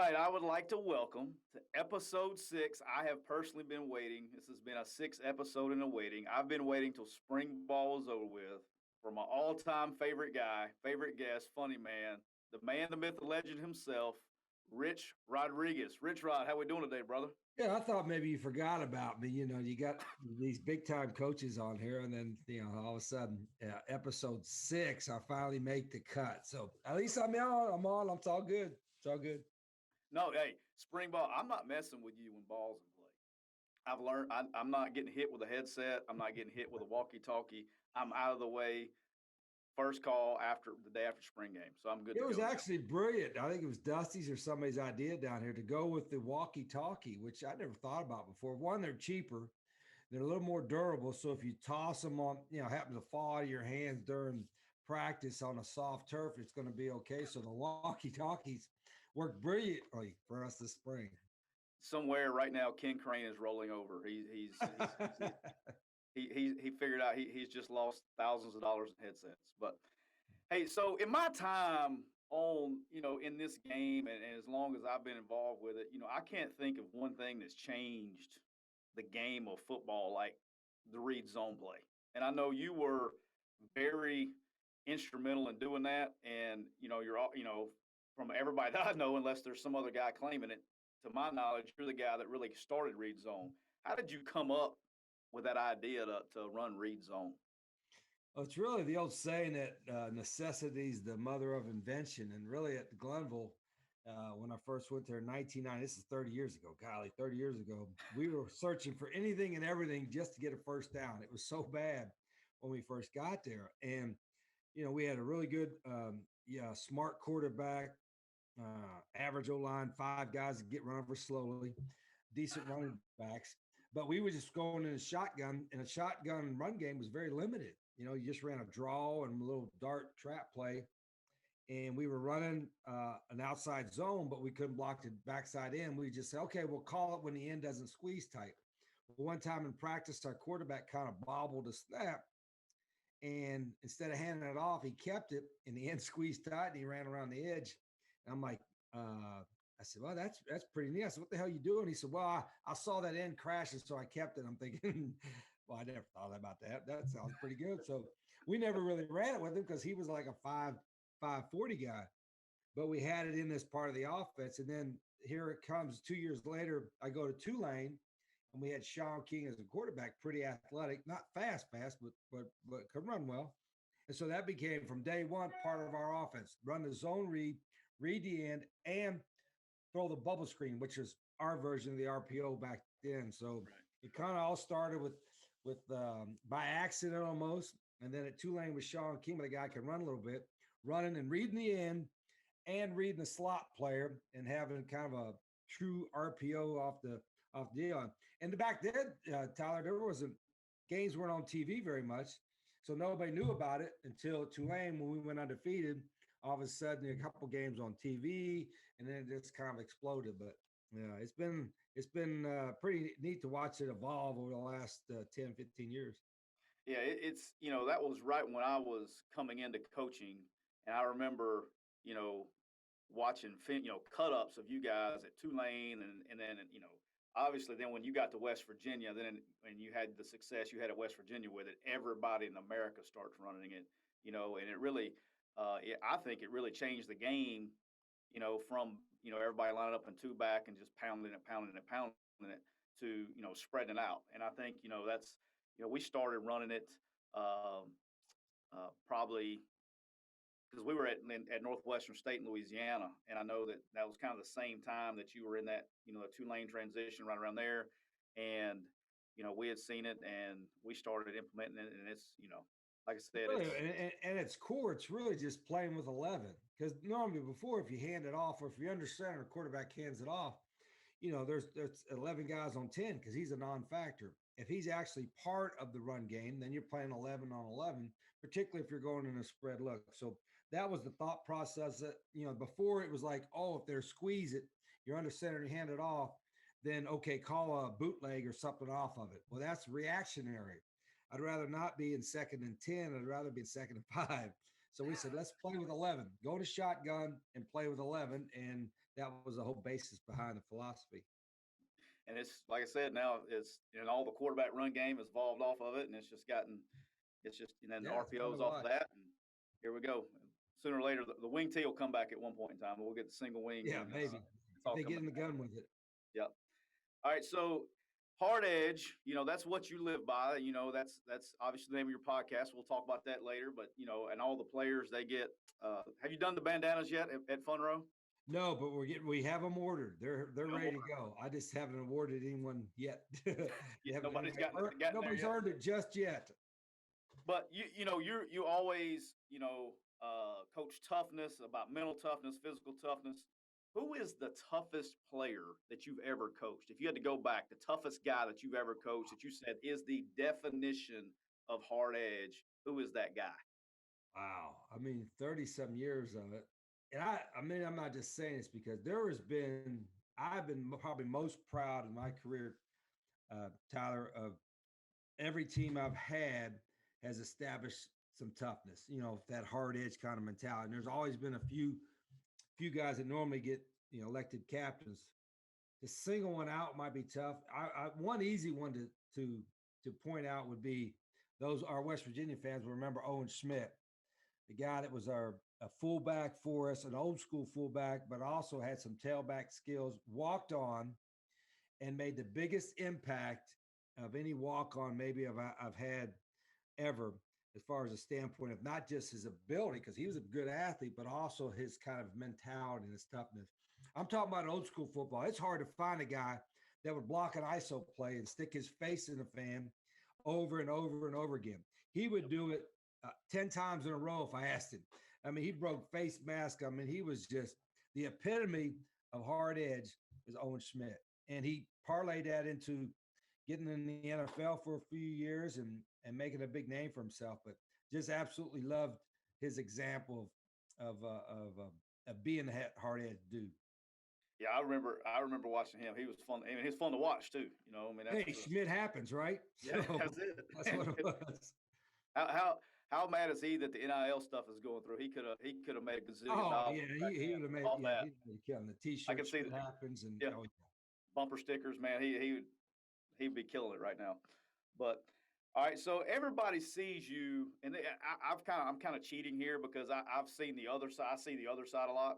right, I would like to welcome to episode 6. I have personally been waiting. This has been a 6 episode in a waiting. I've been waiting till spring ball was over with for my all-time favorite guy, favorite guest, funny man, the myth, the legend himself, Rich Rodriguez. Rich Rod, how we doing today, brother? Yeah, I thought maybe you forgot about me. You got these big time coaches on here, and then all of a sudden, episode 6, I finally make the cut. So at least I'm on. I'm on. It's all good. It's all good. No, hey, spring ball. I'm not messing with you when ball's in play. I've learned I'm not getting hit with a headset. I'm not getting hit with a walkie-talkie. I'm out of the way. First call after the day after spring game, so I'm good It to was go now. actually brilliant. I think it was Dusty's or somebody's idea down here to go with the walkie talkie, which I never thought about before. One, they're cheaper. They're a little more durable. So if you toss them on, happen to fall out of your hands during practice on a soft turf, it's going to be okay. So the walkie talkies worked brilliantly for us this spring. Somewhere right now, Ken Crane is rolling over. He figured out he's just lost thousands of dollars in headsets. But hey, so in my time on in this game and as long as I've been involved with it, I can't think of one thing that's changed the game of football like the read zone play. And I know you were very instrumental in doing that. And you're all from everybody that I know, unless there's some other guy claiming it. To my knowledge, you're the guy that really started read zone. How did you come up with that idea to run read zone? Well, it's really the old saying that necessity is the mother of invention. And really at Glenville, when I first went there in 1990, this is 30 years ago, golly, 30 years ago, we were searching for anything and everything just to get a first down. It was so bad when we first got there. And, we had a really good, smart quarterback, average O-line, 5 guys that get run over slowly, decent running backs. But we were just going in a shotgun, and a shotgun run game was very limited. You just ran a draw and a little dart trap play. And we were running an outside zone, but we couldn't block the backside end. We just said, okay, we'll call it when the end doesn't squeeze tight. Well, one time in practice, our quarterback kind of bobbled a snap. And instead of handing it off, he kept it, and the end squeezed tight, and he ran around the edge. And I'm like, I said, well, that's pretty neat. I said, what the hell are you doing? He said, well, I saw that end crash, and so I kept it. I'm thinking, well, I never thought about that. That sounds pretty good. So we never really ran it with him because he was like a 540 guy. But we had it in this part of the offense. And then here it comes 2 years later, I go to Tulane, and we had Sean King as a quarterback, pretty athletic, not fast, but could run well. And so that became from day one part of our offense: run the zone read the end, and throw the bubble screen, which is our version of the RPO back then. So it kind of all started with by accident almost, and then at Tulane with Sean King, the guy can run a little bit, running and reading the end, and reading the slot player, and having kind of a true RPO off the deal. And back then, Tyler, there wasn't games weren't on TV very much, so nobody knew about it until Tulane when we went undefeated. All of a sudden, a couple games on TV, and then it just kind of exploded. But yeah, it's been pretty neat to watch it evolve over the last 10, 15 years. Yeah, it's that was right when I was coming into coaching, and I remember watching cut ups of you guys at Tulane, and then obviously then when you got to West Virginia, then when you had the success you had at West Virginia with it, everybody in America starts running it, and it really, I think it really changed the game, from everybody lining up in two back and just pounding it to spreading it out, and I think that's we started running it um, probably because we were at Northwestern State in Louisiana, and I know that was kind of the same time that you were in that the two-lane transition right around there, and we had seen it and we started implementing it, and it's like I said, Really, it's and its core, it's really just playing with 11. Because normally before, if you hand it off, or if you're under center, quarterback hands it off, there's 11 guys on 10 because he's a non-factor. If he's actually part of the run game, then you're playing 11 on 11, particularly if you're going in a spread look. So that was the thought process that, before it was like, oh, if they're squeeze it, you're under center and you hand it off, then okay, call a bootleg or something off of it. Well, that's reactionary. I'd rather not be in second and 10. I'd rather be in second and 5. So we said, let's play with 11. Go to shotgun and play with 11. And that was the whole basis behind the philosophy. And it's like I said, now it's and all the quarterback run game has evolved off of it, and it's just and then the Yeah, it's fun to RPOs off of watch. that, and here we go. Sooner or later, the wing T will come back at one point in time. We'll get the single wing, Yeah, and maybe it's if all they get coming in the back. gun with it. Yep. All right, so hard edge, that's what you live by. That's obviously the name of your podcast. We'll talk about that later. But and all the players they get. Have you done the bandanas yet at Fun Row? No, but we have them ordered. They're No ready to more. go. I just haven't awarded anyone yet. They haven't, Nobody's gotten there nobody's yet. earned it just yet. But you always coach toughness, about mental toughness, physical toughness. Who is the toughest player that you've ever coached? If you had to go back, the toughest guy that you've ever coached that you said is the definition of hard edge, who is that guy? Wow. I mean, 30 some years of it. And I mean, I'm not just saying this because I've been probably most proud in my career, Tyler, of every team I've had has established some toughness, that hard edge kind of mentality. And there's always been a few guys that normally get, elected captains. To single one out might be tough. One easy one to point out would be those our West Virginia fans will remember Owen Schmidt, the guy that was a fullback for us, an old school fullback, but also had some tailback skills, walked on and made the biggest impact of any walk on maybe I've had ever, as far as a standpoint of not just his ability, because he was a good athlete, but also his kind of mentality and his toughness. I'm talking about old school football. It's hard to find a guy that would block an ISO play and stick his face in the fan over and over and over again. He would do it 10 times in a row if I asked him. I mean, he broke face mask. I mean, he was just the epitome of hard edge is Owen Schmidt. And he parlayed that into getting in the NFL for a few years and making a big name for himself. But just absolutely loved his example of being a hard edge dude. Yeah, I remember watching him. He was fun. I mean, he's fun to watch too. I mean, Hey, Schmidt happens, right? yeah, So that's it. that's what it was. how, how how mad is he that the NIL stuff is going through? He could have made a gazillion Oh dollars yeah, back he then would have made off yeah that. he would have killed the I T-shirt. can see Shit that. happens and Yeah, oh bumper stickers, man. He'd be killing it right now. But all right, so everybody sees you, and I'm kind of cheating here because I've seen the other side. I see the other side a lot,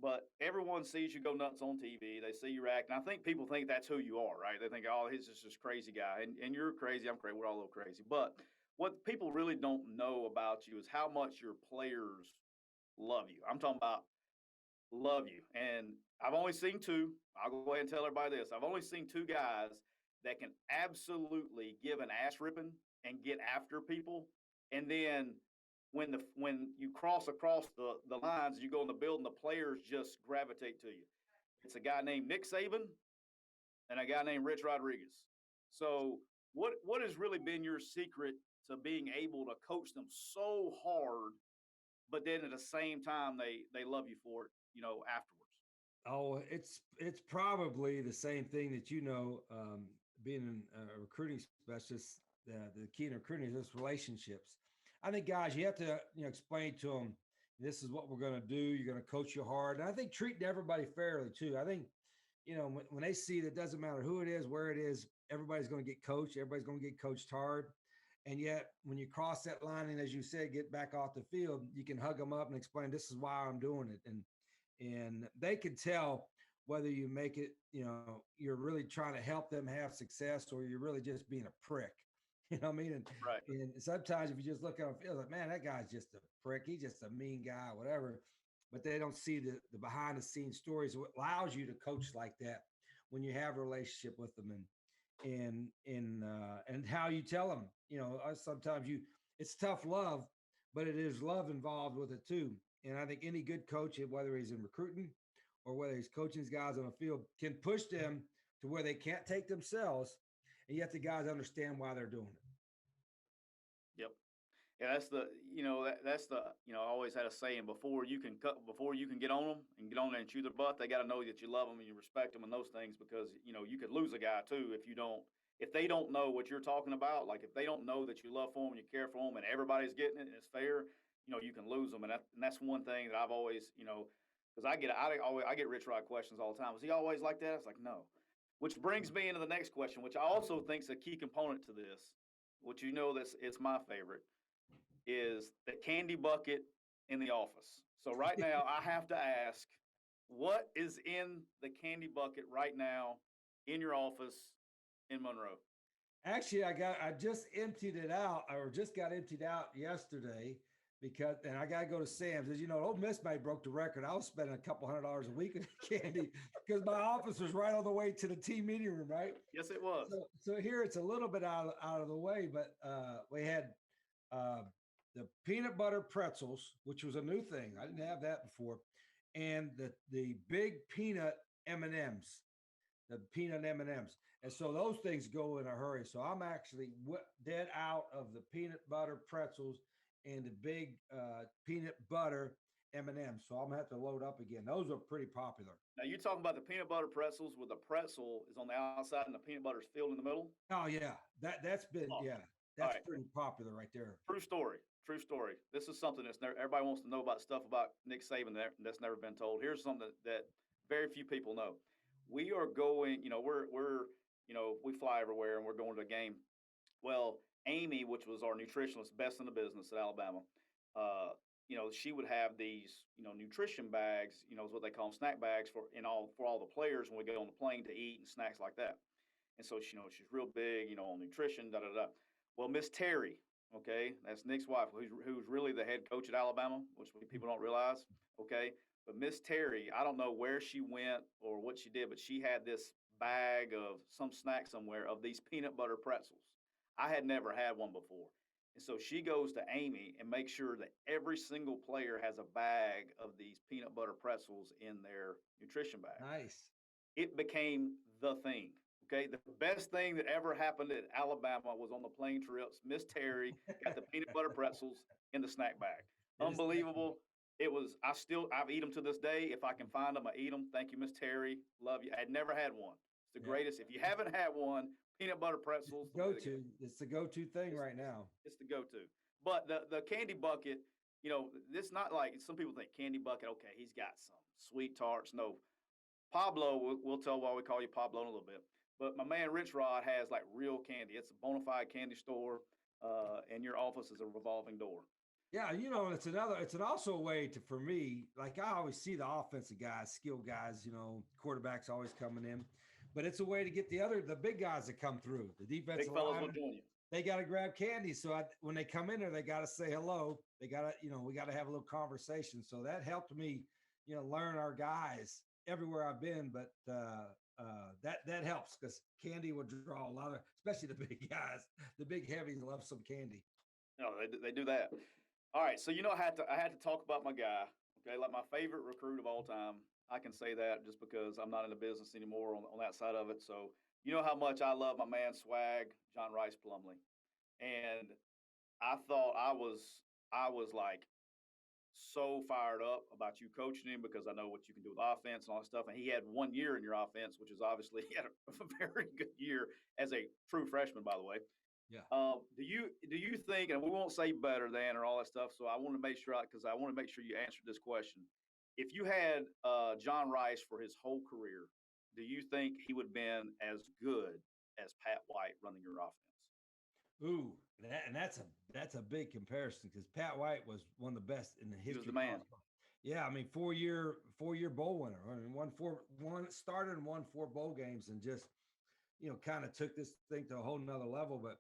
but everyone sees you go nuts on TV. They see you act, and I think people think that's who you are, right? They think, oh, he's just this crazy guy, and you're crazy. I'm crazy. We're all a little crazy. But what people really don't know about you is how much your players love you. I'm talking about love you. And I've only seen two. I'll go ahead and tell everybody this. I've only seen two guys that can absolutely give an ass ripping and get after people. And then when you cross across the lines, you go in the building, the players just gravitate to you. It's a guy named Nick Saban and a guy named Rich Rodriguez. So what has really been your secret to being able to coach them so hard, but then at the same time they love you for it, afterwards? oh it's probably the same thing that being a recruiting specialist. The key in recruiting is just relationships. I think guys, you have to explain to them this is what we're going to do. You're going to coach you hard, and I think treating everybody fairly too. I think when they see that it doesn't matter who it is, where it is, everybody's going to get coached. Everybody's going to get coached hard. And yet, when you cross that line and, as you said, get back off the field, you can hug them up and explain this is why I'm doing it, and they can tell whether you make it. You're really trying to help them have success, or you're really just being a prick. You know what I mean? Right. And sometimes if you just look at them, feel like, man, that guy's just a prick. He's just a mean guy, whatever. But they don't see the behind the scenes stories. What allows you to coach like that when you have a relationship with them and how you tell them. Sometimes it's tough love, but it is love involved with it too. And I think any good coach, whether he's in recruiting or whether he's coaching these guys on the field, can push them to where they can't take themselves, and yet the guys understand why they're doing it. Yep. Yeah, that's the I always had a saying, before you can get on them and get on there and chew their butt, they got to know that you love them and you respect them and those things, because you could lose a guy too if they don't know what you're talking about. Like, if they don't know that you love for them and you care for them and everybody's getting it and it's fair, you can lose them. And that's one thing that I've always Because I get Rich Rod questions all the time. Was he always like that? It's like, no. Which brings me into the next question, which I also think is a key component to this, which this it's my favorite, is the candy bucket in the office. So right now I have to ask, what is in the candy bucket right now in your office in Monroe? Actually, I just emptied it out, or just got emptied out yesterday and I gotta go to Sam's. As you know, Old Miss May broke the record. I was spending a couple $100 a week in candy because my office was right on the way to the team meeting room, right? Yes, it was. So here it's a little bit out of the way, but we had the peanut butter pretzels, which was a new thing. I didn't have that before, and the big peanut M&Ms, the peanut M&Ms. And so those things go in a hurry. So I'm actually dead out of the peanut butter pretzels and the big peanut butter M&Ms. So I'm gonna have to load up again. Those are pretty popular. Now you're talking about the peanut butter pretzels where the pretzel is on the outside and the peanut butter is filled in the middle? Oh yeah, that's been that's right. Pretty popular right there. True story. True story. This is something everybody wants to know about stuff about Nick Saban that's never been told. Here's something that very few people know. We are going, we fly everywhere and we're going to a game. Well, Amy, which was our nutritionist, best in the business at Alabama, she would have these, nutrition bags, is what they call them, snack bags for all the players when we get on the plane to eat and snacks like that. And so, she's real big, on nutrition, da da da. Well, Miss Terry, okay, that's Nick's wife, who's really the head coach at Alabama, which people don't realize, okay. But Miss Terry, I don't know where she went or what she did, but she had this bag of some snack somewhere of these peanut butter pretzels. I had never had one before. And so she goes to Amy and makes sure that every single player has a bag of these peanut butter pretzels in their nutrition bag. Nice. It became the thing. Okay. The best thing that ever happened at Alabama was on the plane trips. Miss Terry got the peanut butter pretzels in the snack bag. Unbelievable. It was, I've eat them to this day. If I can find them, I eat them. Thank you, Miss Terry. Love you. I had never had one. It's the greatest. If you haven't had one, peanut butter pretzels. It's the go-to thing right now. It's the go-to. But the candy bucket, this not like some people think candy bucket. Okay, he's got some sweet tarts. No, Pablo. We'll tell why we call you Pablo in a little bit. But my man Rich Rod has like real candy. It's a bona fide candy store, and your office is a revolving door. Yeah, it's also a way for me, like I always see the offensive guys, skilled guys, quarterbacks always coming in, but it's a way to get the big guys that come through. The defensive big fellas will join you. They got to grab candy. So when they come in there, they got to say hello. They got to, we got to have a little conversation. So that helped me, learn our guys everywhere I've been. But that helps because candy will draw a lot of, especially the big guys, the big heavies love some candy. No, they do that. All right, so I had to talk about my guy, okay, like my favorite recruit of all time. I can say that just because I'm not in the business anymore on that side of it. So you know how much I love my man Swag, John Rice Plumlee, and I thought I was like so fired up about you coaching him because I know what you can do with offense and all that stuff. And he had 1 year in your offense, which is obviously he had a very good year as a true freshman, by the way. Yeah. Do you think, and we won't say better than or all that stuff, so I want to make sure you answered this question. If you had John Rice for his whole career, do you think he would have been as good as Pat White running your offense? Ooh, that's a big comparison because Pat White was one of the best in the history. He was the man. Yeah, I mean, four-year bowl winner. I mean, started and won 4 bowl games and just, kind of took this thing to a whole nother level. But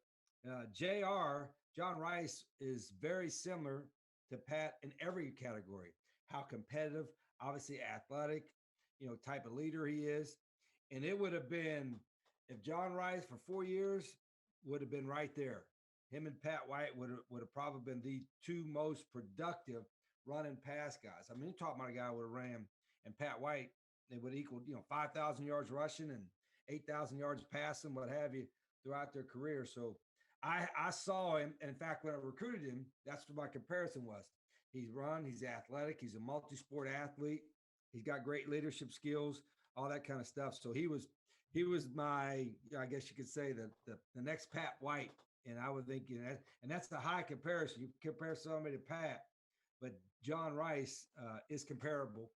John Rice is very similar to Pat in every category. How competitive, obviously athletic, type of leader he is. And it would have been, if John Rice for 4 years would have been right there. Him and Pat White would have probably been the 2 most productive running pass guys. I mean, you're talking about a guy would have ran, and Pat White, they would equal, 5,000 yards rushing and 8,000 yards passing, what have you, throughout their career. So I saw him. In fact, when I recruited him, that's what my comparison was. He's athletic. He's a multi-sport athlete. He's got great leadership skills, all that kind of stuff. So he was my, I guess you could say the next Pat White. And I would think, and that's the high comparison. You compare somebody to Pat, but John Rice is comparable.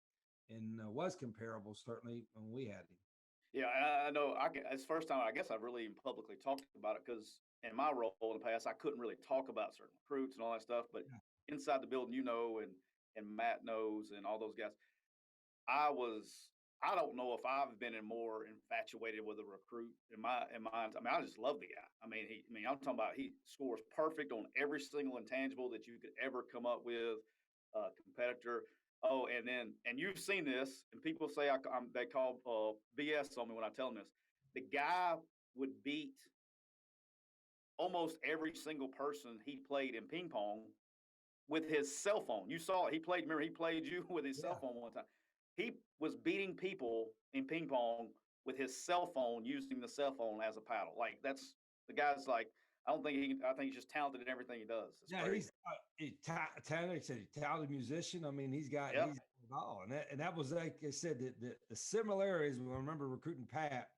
and was comparable certainly when we had him. Yeah, I know. It's the first time I guess I've really even publicly talked about it because in my role in the past, I couldn't really talk about certain recruits and all that stuff. But Yeah. inside the building, and Matt knows, and all those guys, I was. I don't know if I've been more infatuated with a recruit in my. I mean, I just love the guy. I'm talking about he scores perfect on every single intangible that you could ever come up with. Competitor. Oh, and you've seen this, and people say they call BS on me when I tell them this. The guy would beat almost every single person he played in ping pong with his cell phone. You saw it. He played. Remember, he played you with his cell Yeah. phone one time. He was beating people in ping pong with his cell phone, using the cell phone as a paddle. Like that's the guy's like. I don't think he. I think he's just talented in everything he does. It's Yeah, crazy. he's talented. Said talented musician. I mean, Yep. he's all, and that was like I said the similarities. When I remember recruiting Pat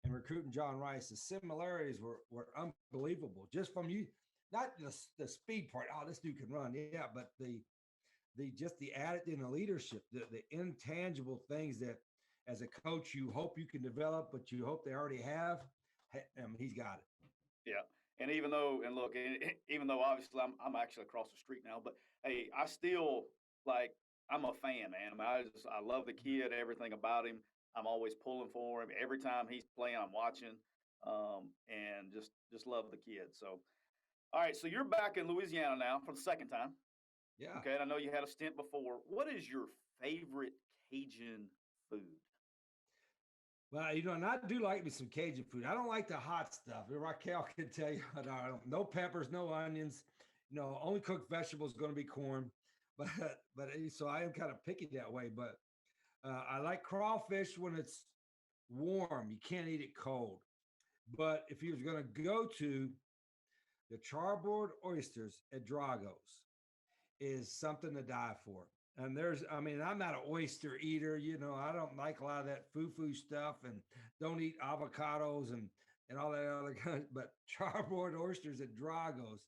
and recruiting John Rice, the similarities were unbelievable. Just from you, not the speed part. Oh, this dude can run. Yeah, but the just the attitude and the leadership, the intangible things that as a coach you hope you can develop, but you hope they already have. He's got it. Yeah. And even though obviously I'm actually across the street now, but hey, I still like I'm a fan, man. I love the kid, everything about him. I'm always pulling for him. Every time he's playing, I'm watching, and just love the kid. So, all right, so you're back in Louisiana now for the second time. Yeah. Okay, and I know you had a stint before. What is your favorite Cajun food? Well, and I do like me some Cajun food. I don't like the hot stuff. Raquel can tell you, no peppers, no onions. Only cooked vegetables going to be corn. But so I am kind of picky that way. But I like crawfish when it's warm. You can't eat it cold. But if you was going to go to the charboard oysters at Drago's, is something to die for. And I'm not an oyster eater. I don't like a lot of that foo-foo stuff and don't eat avocados and all that other kind. But charboard oysters at Drago's,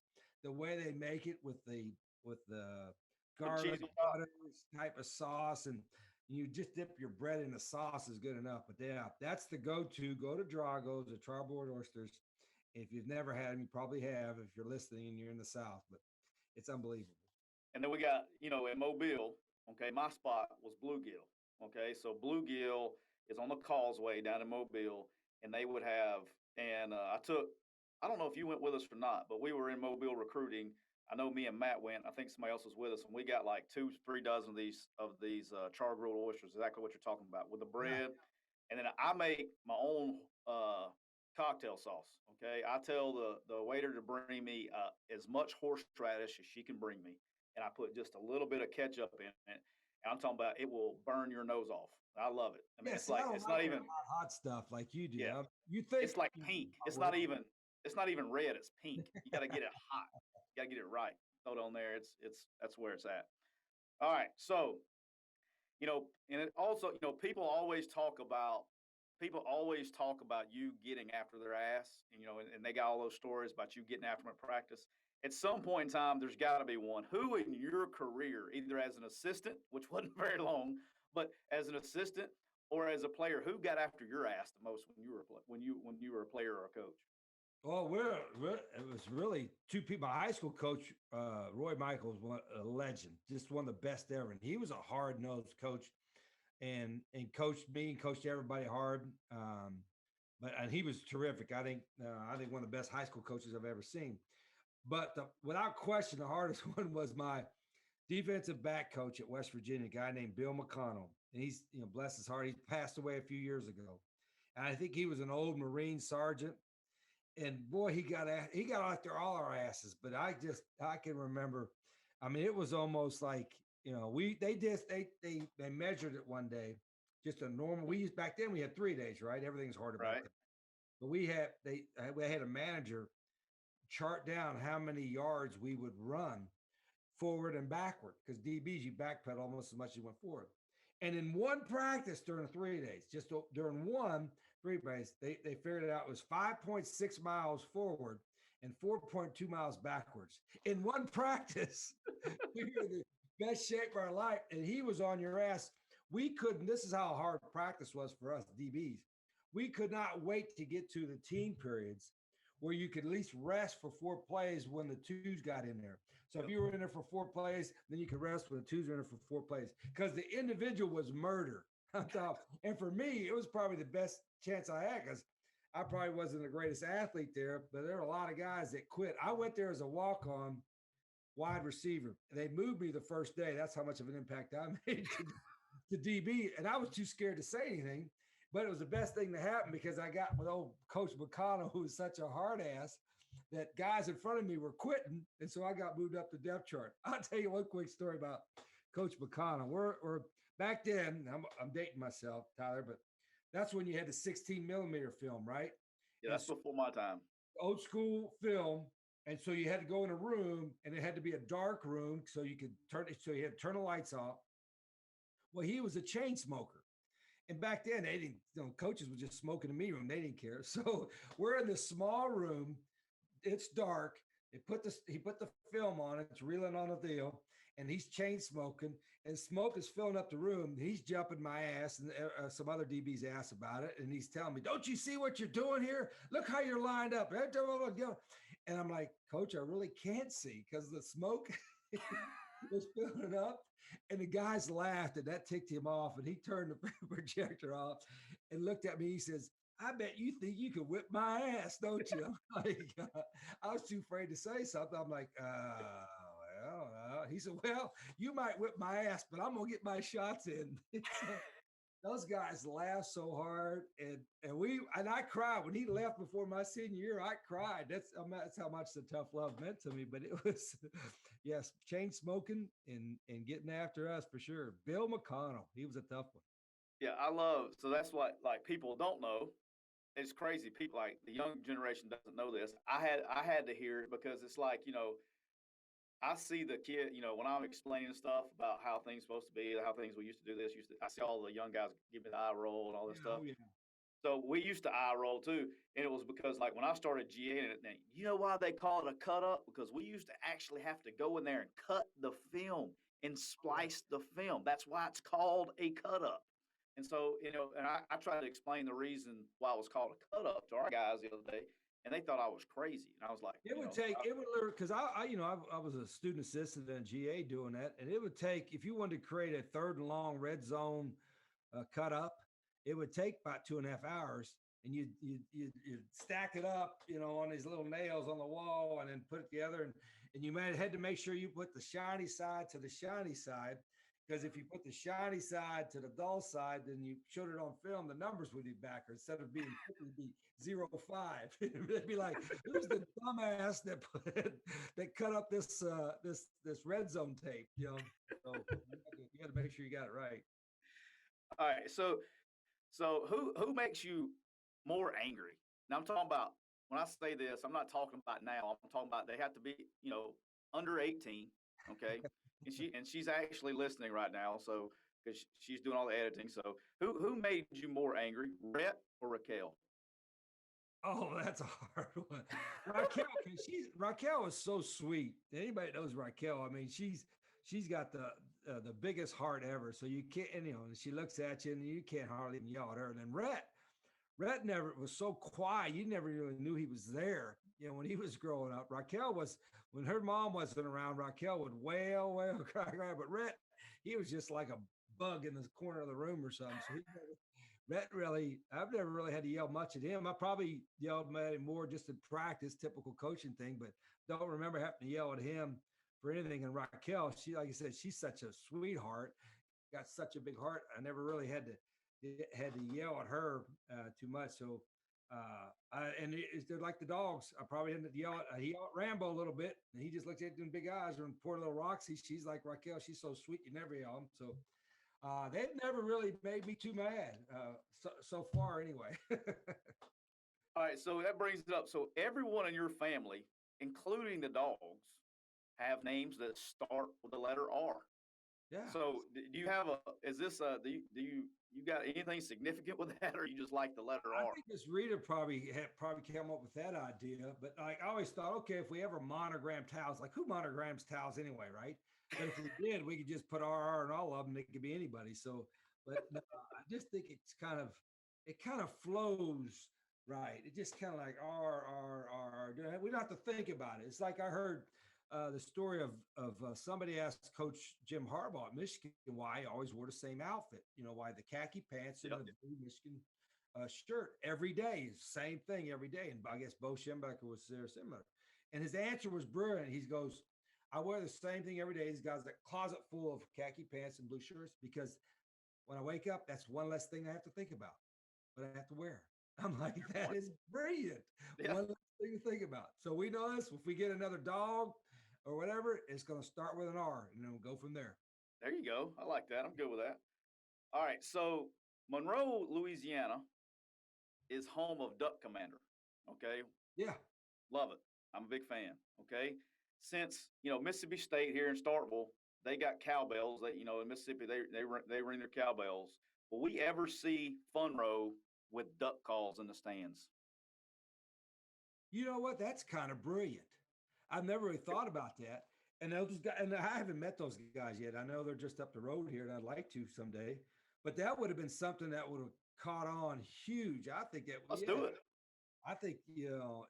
the way they make it with the Put cheese garlic on top. butter type of sauce, and you just dip your bread in the sauce is good enough. But yeah, that's the go-to. Go to Drago's, the charboard oysters. If you've never had them, you probably have if you're listening and you're in the South, but it's unbelievable. And then we got, in Mobile, okay, my spot was bluegill. Okay, so bluegill is on the causeway down in Mobile, and they would have, and I don't know if you went with us or not, but we were in Mobile recruiting. I know me and Matt went. I think somebody else was with us, and we got like 2-3 dozen of these char grilled oysters. Exactly what you're talking about with the Yeah. bread, and then I make my own cocktail sauce. Okay, I tell the waiter to bring me as much horseradish as she can bring me, and I put just a little bit of ketchup in it. And I'm talking about it will burn your nose off. I love it. I mean, Yeah, it's see, I like don't it's like not the even. hot stuff like you do. Yeah, You think it's like pink. It's well, not even. It's not even red. It's pink. You got to get it hot. You got to get it right. Throw it on there. It's that's where it's at. All right. So and it also people always talk about you getting after their ass, and they got all those stories about you getting after them at practice. At some point in time, there's got to be one. Who in your career, either as an assistant, which wasn't very long, but as an assistant or as a player, who got after your ass the most when you were a player or a coach? well, it was really two people. My high school coach, Roy Michaels, a legend, just one of the best ever, and he was a hard nosed coach, and coached me and coached everybody hard. And he was terrific. I think one of the best high school coaches I've ever seen. But without question, the hardest one was my defensive back coach at West Virginia, a guy named Bill McConnell. And he's, bless his heart, he passed away a few years ago. And I think he was an old Marine sergeant. And boy, he got after all our asses. But I can remember. I mean, it was almost like they measured it one day, just a normal. We used back then we had 3 days, right? Everything's harder back Right. then. But we had a manager chart down how many yards we would run forward and backward because DBs you backpedal almost as much as you went forward. And in one practice during 3 days, just during 3 days, they figured it out it was 5.6 miles forward and 4.2 miles backwards in one practice. We were the best shape of our life, and he was on your ass we couldn't, this is how hard practice was for us DBs. We could not wait to get to the team periods where you could at least rest for 4 plays when the twos got in there. So if you were in there for 4 plays, then you could rest when the twos were in there for 4 plays because the individual was murder. And for me, it was probably the best chance I had because I probably wasn't the greatest athlete there, but there were a lot of guys that quit. I went there as a walk-on wide receiver. They moved me the first day. That's how much of an impact I made to DB. And I was too scared to say anything, but it was the best thing to happen because I got with old Coach McConnell, who was such a hard ass that guys in front of me were quitting. And so I got moved up the depth chart. I'll tell you one quick story about Coach McConnell. We're back then, I'm dating myself, Tyler, but that's when you had the 16 millimeter film, right? Yeah, that's before my time. Old school film. And so you had to go in a room and it had to be a dark room so you could turn it. So you had to turn the lights off. Well, he was a chain smoker. And back then they didn't, coaches were just smoking in the meeting room. They didn't care. So we're in this small room. It's dark. He put the film on it. It's reeling on the deal. And he's chain smoking and smoke is filling up the room. He's jumping my ass and some other DB's ass about it. And he's telling me, don't you see what you're doing here? Look how you're lined up. And I'm like, Coach, I really can't see because the smoke was filling up. And the guys laughed and that ticked him off. And he turned the projector off and looked at me. He says, I bet you think you could whip my ass, don't you? I'm like, I was too afraid to say something. I'm like, well, he said, well, you might whip my ass, but I'm going to get my shots in. Those guys laughed so hard. And I cried when he left before my senior year. I cried. That's how much the tough love meant to me. But it was, yes, chain smoking and getting after us for sure. Bill McConnell, he was a tough one. Yeah, so that's what like people don't know. It's crazy. People like the young generation doesn't know this. I had to hear it because it's like, I see the kid, when I'm explaining stuff about how things supposed to be, how things we used to do this, I see all the young guys give me the eye roll and all this stuff. Oh, yeah. So we used to eye roll too. And it was because like when I started GAing it, you know why they call it a cut up? Because we used to actually have to go in there and cut the film and splice the film. That's why it's called a cut up. And so, and I tried to explain the reason why it was called a cut up to our guys the other day. And they thought I was crazy. And I was like, it would literally, because I was a student assistant in GA doing that. And it would take, if you wanted to create a third and long red zone cut up, it would take about 2.5 hours. And you'd stack it up, on these little nails on the wall and then put it together. And you had to make sure you put the shiny side to the shiny side. Because if you put the shiny side to the dull side, then you showed it on film, the numbers would be backwards. Instead of being 0-5. They'd be like, who's the dumbass that cut up this red zone tape? So you got to make sure you got it right. All right. So who makes you more angry? Now I'm talking about, when I say this, I'm not talking about now. I'm talking about they have to be, under 18. Okay. And she's actually listening right now, so because she's doing all the editing. So who made you more angry, Rhett or Raquel? Oh, that's a hard one. Raquel is so sweet. Anybody knows Raquel? I mean, she's got the biggest heart ever. So you can't, and she looks at you and you can't hardly even yell at her. And then Rhett never was so quiet. You never really knew he was there. When he was growing up, Raquel was, when her mom wasn't around, Raquel would wail, cry. But Rhett, he was just like a bug in the corner of the room or something. So I've never really had to yell much at him. I probably yelled at him more just in practice, typical coaching thing, but don't remember having to yell at him for anything. And Raquel, she, like I said, she's such a sweetheart, got such a big heart. I never really had to yell at her too much. So, they're like the dogs. I probably had to yell at Rambo a little bit, and he just looks at them big eyes. And poor little Roxy, she's like Raquel. She's so sweet, you never yell them. So they've never really made me too mad so far, anyway. All right, so that brings it up. So everyone in your family, including the dogs, have names that start with the letter R. Yeah. So do you have do you got anything significant with that, or you just like the letter R? I think Miss Rita probably came up with that idea, but like I always thought, okay, if we ever monogram towels, like who monograms towels anyway, right? But if we did, we could just put RR in all of them. It could be anybody. So But no, I just think it kind of flows right. It just kind of like R. We don't have to think about it. It's like I heard the story of somebody asked Coach Jim Harbaugh at Michigan why he always wore the same outfit. You know, why the khaki pants and Yep. the blue Michigan shirt every day, same thing every day. And I guess Bo Schembecker was there similar. And his answer was brilliant. He goes, I wear the same thing every day. He's got a closet full of khaki pants and blue shirts because when I wake up, that's one less thing I have to think about, but I have to wear. I'm like, that is brilliant. Yeah. One less thing to think about. So we know this. If we get another dog or whatever, it's going to start with an R and then we'll go from there. There you go. I like that. I'm good with that. All right. So Monroe, Louisiana is home of Duck Commander. Okay. Yeah. Love it. I'm a big fan. Okay. Since, Mississippi State here in Starkville, they got cowbells. That, in Mississippi, they ring their cowbells. Will we ever see Funroe with duck calls in the stands? You know what? That's kind of brilliant. I've never really thought about that. And those guys, and I haven't met those guys yet. I know they're just up the road here, and I'd like to someday. But that would have been something that would have caught on huge. I think that, Let's yeah, do it. I think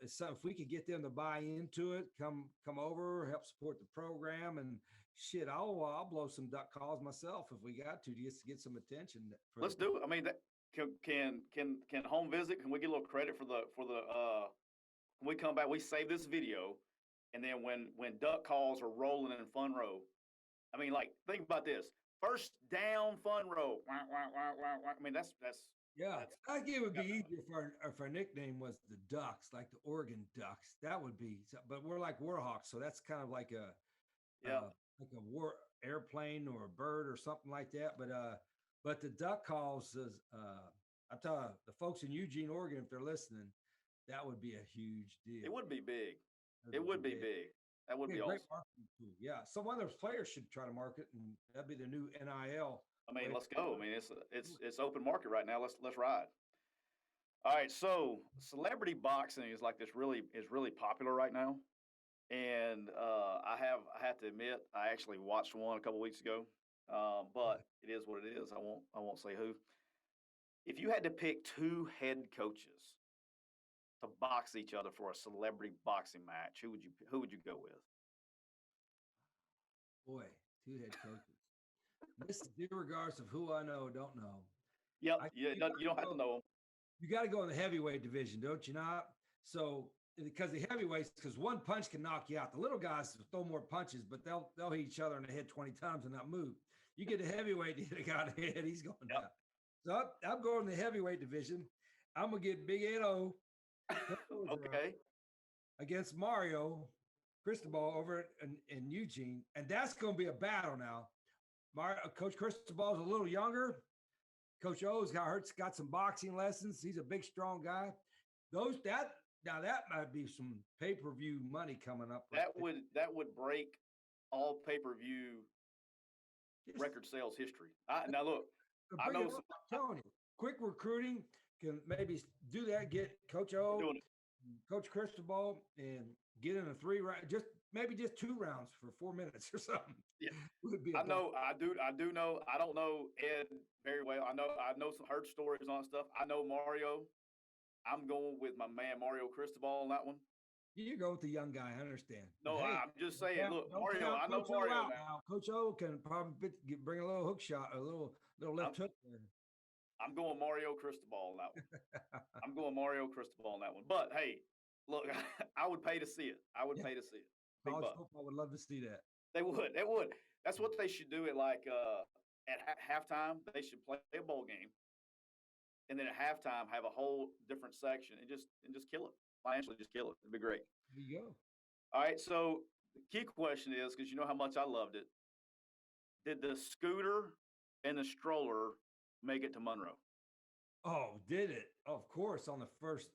it's something if we could get them to buy into it, come over, help support the program, and shit, I'll blow some duck calls myself if we got to just to get some attention. Let's do it. I mean, that can home visit? Can we get a little credit for the when we come back? We save this video, and then when duck calls are rolling in Funroe, I mean, like think about this: first down Funroe. I mean, that's Yeah, that's I think it would be easier if our nickname was the Ducks, like the Oregon Ducks. That would be, but we're like Warhawks, so that's kind of yeah. like a war airplane or a bird or something like that. But the duck calls is, I'm telling the folks in Eugene, Oregon, if they're listening, that would be a huge deal. It would be big. It would be big. That would be Great awesome. marketing tool. Yeah, some other players should try to market, and that'd be the new NIL. I mean, let's go. I mean, it's open market right now. Let's ride. All right, so celebrity boxing is really popular right now, and I have to admit I actually watched one a couple weeks ago, but it is what it is. I won't say who. If you had to pick two head coaches to box each other for a celebrity boxing match, who would you go with? Boy, two head coaches. This is regardless of who I know, don't know. Yep, yeah, you don't have to know them. You got to go in the heavyweight division, don't you not? So because the heavyweights, because one punch can knock you out. The little guys throw more punches, but they'll hit each other in the head 20 times and not move. You get the heavyweight, you hit a guy in the head, he's going down. So I'm going to the heavyweight division. I'm gonna get Big 8-0 Okay. against Mario Cristobal over in Eugene, and that's going to be a battle now. Coach Cristobal is a little younger. Coach O's got some boxing lessons. He's a big, strong guy. That might be some pay-per-view money coming up. That would break all pay-per-view record sales history. Now look, I know. I'm telling you, quick recruiting can maybe do that. Get Coach O, Coach Cristobal, and get in a 3 round, just 2 rounds for 4 minutes or something. Yeah, I do know. I don't know Ed very well. I know some heard stories on stuff. I know Mario. I'm going with my man Mario Cristobal on that one. You go with the young guy. I understand. No, hey, I'm just saying. Look, Mario. I know Mario now. Coach O can probably bring a little hook shot, a little left hook there. I'm going Mario Cristobal on that one. I'm going Mario Cristobal on that one. But hey, look, I would pay to see it. I would pay to see it. College football would love to see that. They would. That's what they should do. At halftime, they should play a bowl game, and then at halftime have a whole different section and just kill it. Financially, just kill it. It'd be great. There you go. All right. So the key question is, because you know how much I loved it, did the scooter and the stroller make it to Monroe? Oh, did it? Of course, on the first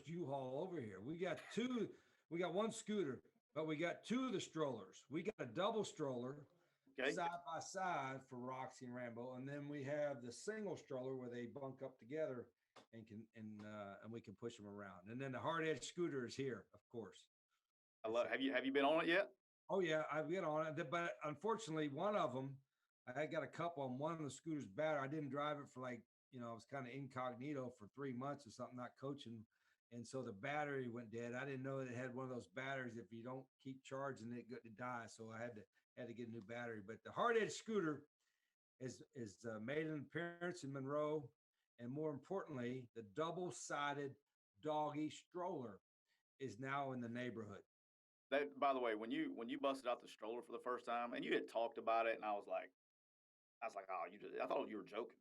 U-Haul over here. We got one scooter, but we got 2 of the strollers. We got a double stroller side by side for Roxy and Rambo, and then we have the single stroller where they bunk up together and we can push them around. And then the hard edge scooter is here, of course. I love. Have you been on it yet? Oh yeah, I've been on it, but unfortunately, one of them I got a couple on one of the scooters battery. I didn't drive it for like, I was kind of incognito for 3 months or something, not coaching. And so the battery went dead. I didn't know it had one of those batteries. If you don't keep charging it, it dies. So I had to get a new battery. But the hard edge scooter is made an appearance in Monroe, and more importantly, the double-sided doggy stroller is now in the neighborhood. That, by the way, when you busted out the stroller for the first time, and you had talked about it, and I was like, oh, I thought you were joking.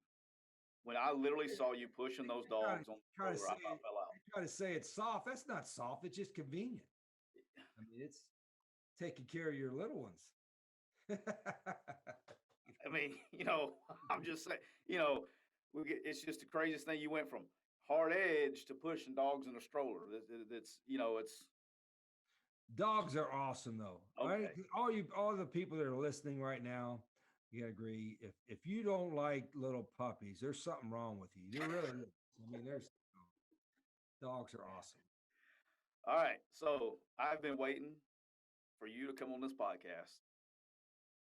When I literally saw you pushing those dogs on the stroller, I about fell out. They try to say it's soft. That's not soft. It's just convenient. I mean, it's taking care of your little ones. I mean, I'm just saying, it's just the craziest thing. You went from hard edge to pushing dogs in a stroller. It's dogs are awesome though. okay. All the people that are listening right now, you gotta agree. If you don't like little puppies, there's something wrong with you. There really is. I mean, dogs are awesome. All right, so I've been waiting for you to come on this podcast.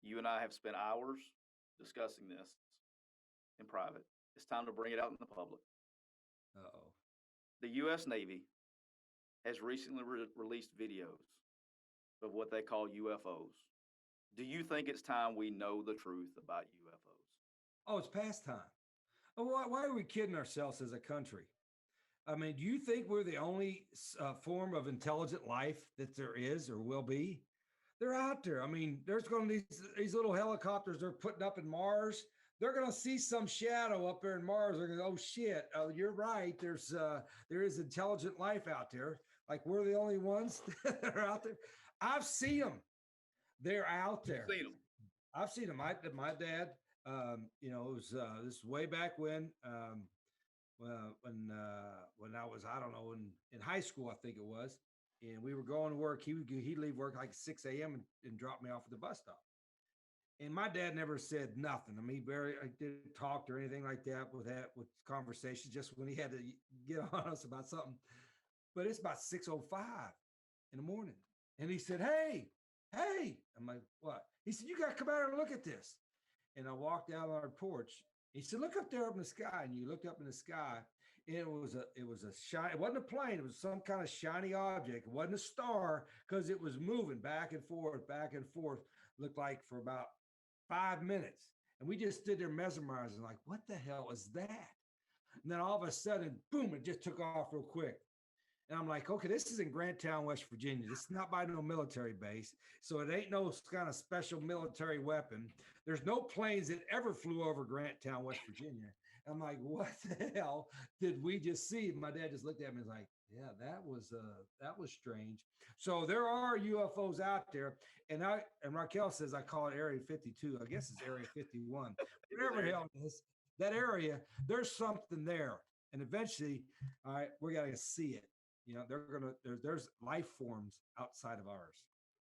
You and I have spent hours discussing this in private. It's time to bring it out in the public. Uh-oh. The U.S. Navy has recently released videos of what they call UFOs. Do you think it's time we know the truth about UFOs? Oh, it's past time. Why are we kidding ourselves as a country? I mean, do you think we're the only form of intelligent life that there is or will be? They're out there. I mean, there's going to be these little helicopters they're putting up in Mars. They're going to see some shadow up there in Mars. They're going to go, oh shit, you're right. There is intelligent life out there. Like we're the only ones that are out there. I've seen them. They're out there. You've seen them. I've seen them. My dad, it was this way back when I was, I don't know, in high school, I think it was. And we were going to work. He'd leave work like 6 a.m. and drop me off at the bus stop. And my dad never said nothing. I mean, I didn't talk or anything like that with conversations, just when he had to get on us about something. But it's about 6:05 in the morning. And he said, hey. I'm like, what? He said, you got to come out and look at this. And I walked out on our porch. He said, look up there up in the sky. And you looked up in the sky. And it was a shiny, it wasn't a plane, it was some kind of shiny object. It wasn't a star because it was moving back and forth, looked like for about 5 minutes. And we just stood there mesmerizing, like, what the hell is that? And then all of a sudden, boom, it just took off real quick. And I'm like, okay, this is in Granttown, West Virginia. This is not by no military base. So it ain't no kind of special military weapon. There's no planes that ever flew over Granttown, West Virginia. I'm like, what the hell did we just see? My dad just looked at me and was like, yeah, that was strange. So there are UFOs out there. And Raquel says, I call it Area 52. I guess it's Area 51. Whatever the hell it is, that area, there's something there. And eventually, all right, we're going to see it. There's life forms outside of ours.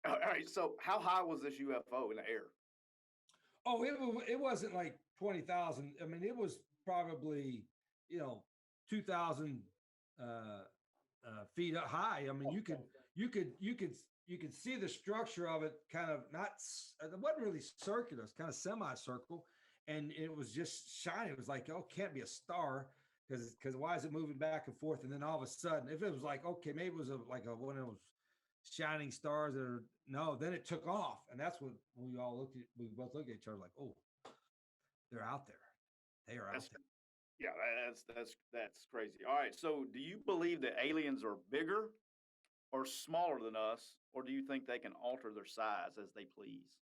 All right. So how high was this UFO in the air? Oh, it wasn't like 20,000. I mean, it was probably, 2,000 feet high. I mean, you could see the structure of it kind of it wasn't really circular. It's kind of semicircle. And it was just shiny. It was like, oh, it can't be a star. Because why is it moving back and forth? And then all of a sudden, if it was like, okay, maybe it was one of those shining stars then it took off. And that's what we both looked at each other like, oh, they're out there. They are out there. Yeah, that's crazy. All right. So do you believe that aliens are bigger or smaller than us? Or do you think they can alter their size as they please?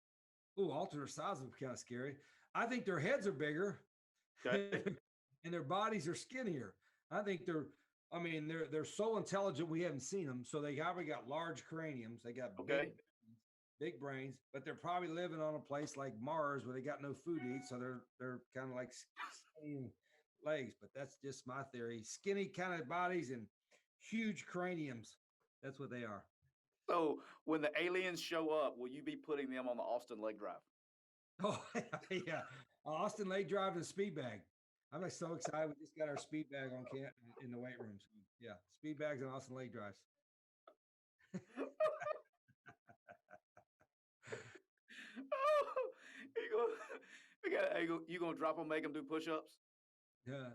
Oh, alter their size would be kind of scary. I think their heads are bigger. Okay. And their bodies are skinnier. I think they're so intelligent we haven't seen them. So they probably got large craniums. They got big brains, but they're probably living on a place like Mars where they got no food to eat. So they're kind of like skinny legs. But that's just my theory. Skinny kind of bodies and huge craniums. That's what they are. So when the aliens show up, will you be putting them on the Austin leg drive? Oh yeah, Austin leg drive and speed bag. I'm like so excited. We just got our speed bag on camp in the weight room. So, yeah, speed bags and Austin leg drives. You gonna drop them, make them do push-ups? And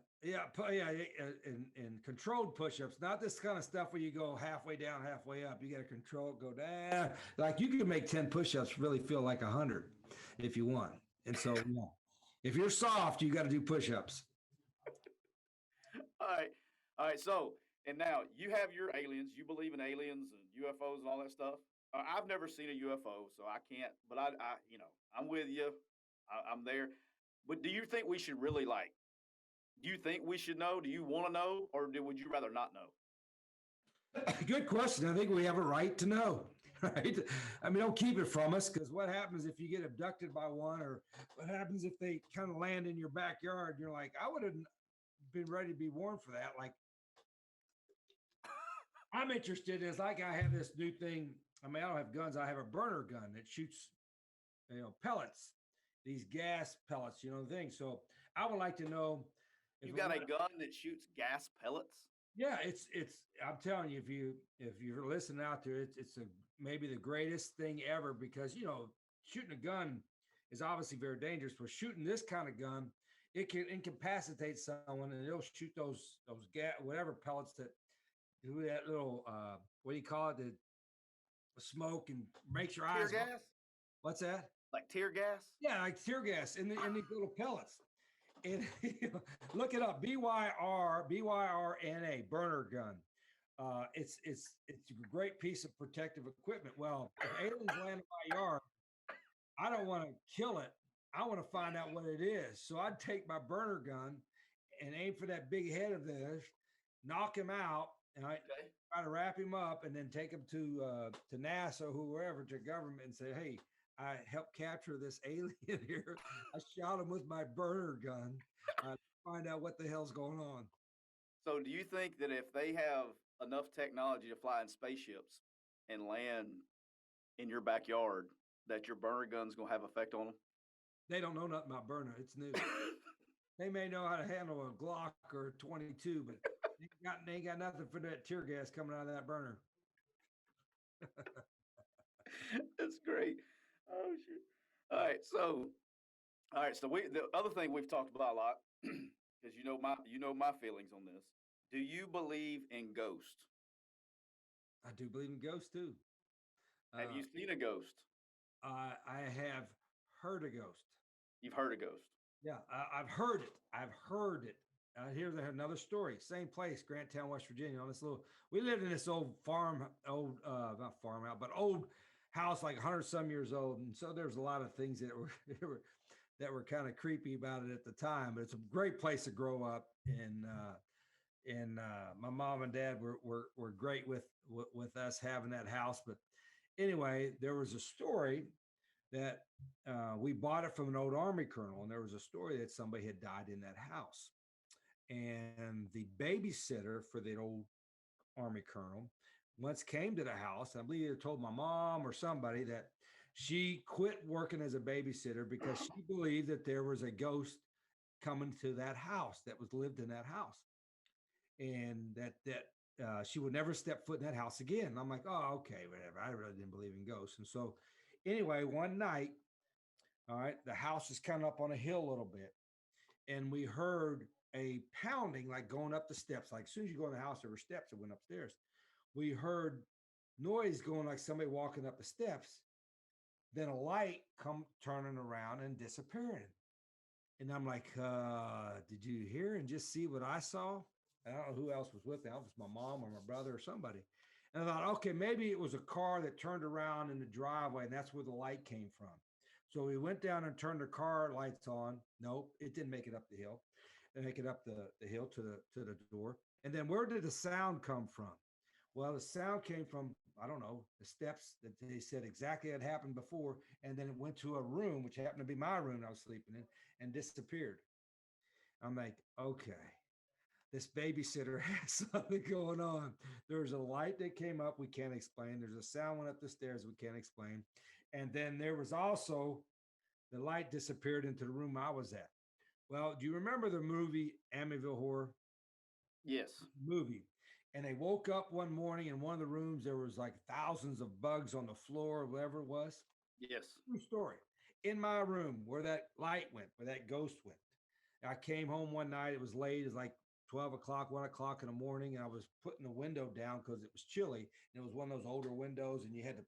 controlled push-ups, not this kind of stuff where you go halfway down, halfway up. You got to control, go down. Like you can make 10 push-ups really feel like 100 if you want. And so, yeah, if you're soft, you got to do push-ups. All right, all right. So, and now you have your aliens. You believe in aliens and UFOs and all that stuff. I've never seen a UFO, so I can't. But I'm with you. I'm there. But do you think we should really like? Do you think we should know? Do you want to know, or would you rather not know? Good question. I think we have a right to know, right? I mean, don't keep it from us, because what happens if you get abducted by one, or what happens if they kind of land in your backyard? And you're like, I would have been ready to be warned for that. Like, I'm interested. It's like I have this new thing. I mean, I don't have guns. I have a burner gun that shoots, pellets, these gas pellets, the thing. So I would like to know. You got a gun that shoots gas pellets? Yeah, it's. I'm telling you, if you're listening out there, it's maybe the greatest thing ever, because shooting a gun is obviously very dangerous. But shooting this kind of gun, it can incapacitate someone, and it'll shoot those gas, whatever pellets that do that little what do you call it? The smoke, and makes your eyes. Tear gas? What's that? Like tear gas? Yeah, like tear gas in these little pellets. And look it up. BYRNA, burner gun. It's a great piece of protective equipment. Well, if aliens land in my yard, I don't want to kill it. I want to find out what it is. So I'd take my burner gun and aim for that big head of theirs, knock him out, and I try to wrap him up, and then take him to NASA or whoever, to government, and say, hey, I helped capture this alien here. I shot him with my burner gun. Find out what the hell's going on. So do you think that if they have enough technology to fly in spaceships and land in your backyard, that your burner gun's going to have effect on them? They don't know nothing about burner. It's new. They may know how to handle a Glock or a 22, but they ain't got nothing for that tear gas coming out of that burner. That's great. Oh shoot! All right, so the other thing we've talked about a lot, because you know my feelings on this. Do you believe in ghosts? I do believe in ghosts too. Have you seen a ghost? I have heard a ghost. You've heard a ghost? Yeah, I've heard it. I've heard it. Here's another story. Same place, Granttown, West Virginia. We lived in this old not farmhouse, but old house, like 100-some years old. And so there's a lot of things that were kind of creepy about it at the time. But it's a great place to grow up. And my mom and dad were great with us having that house. But anyway, there was a story that we bought it from an old Army colonel, and there was a story that somebody had died in that house. And the babysitter for the old Army colonel once came to the house. I believe they told my mom or somebody that she quit working as a babysitter because she believed that there was a ghost coming to that house that was lived in that house, and that she would never step foot in that house again. And I'm like, oh, okay, whatever. I really didn't believe in ghosts. And so anyway, one night, all right, the house is kind of up on a hill a little bit, and we heard a pounding, like going up the steps. Like as soon as you go in the house, there were steps that went upstairs. We heard noise going like somebody walking up the steps. Then a light come turning around and disappearing. And I'm like, did you hear and just see what I saw? I don't know who else was with me. It was my mom or my brother or somebody. And I thought, okay, maybe it was a car that turned around in the driveway, and that's where the light came from. So we went down and turned the car lights on. Nope, it didn't make it up the hill. And make it up the hill to the door. And then where did the sound come from? Well, the sound came from, I don't know, the steps that they said exactly had happened before. And then it went to a room, which happened to be my room I was sleeping in, and disappeared. I'm like, okay, this babysitter has something going on. There's a light that came up we can't explain. There's a sound went up the stairs we can't explain. And then there was also, the light disappeared into the room I was at. Well, do you remember the movie Amityville Horror? Yes. Movie. And they woke up one morning in one of the rooms, there was like thousands of bugs on the floor or whatever it was. Yes. True story. in my room where that light went, where that ghost went. I came home one night. It was late. It was like 12 o'clock, 1 o'clock in the morning. And I was putting the window down because it was chilly. And it was one of those older windows and you had to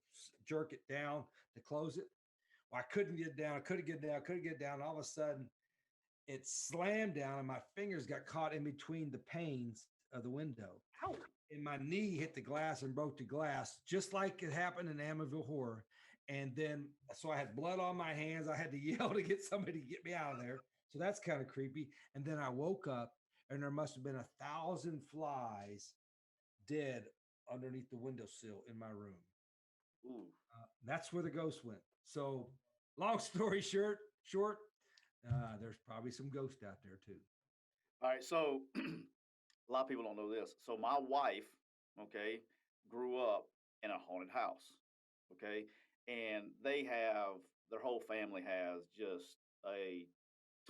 jerk it down to close it. Well, I couldn't get down. I couldn't get down. I couldn't get down. All of a sudden, it slammed down and my fingers got caught in between the panes of the window. Ow. And my knee hit the glass and broke the glass, just like it happened in Amityville Horror. And then, so I had blood on my hands. I had to yell to get somebody to get me out of there. So that's kind of creepy. And then I woke up and there must have been 1,000 flies dead underneath the windowsill in my room. Ooh. That's where the ghost went. So long story short, there's probably some ghosts out there too. All right. So a lot of people don't know this. So my wife, okay, grew up in a haunted house. Okay. And their whole family has just a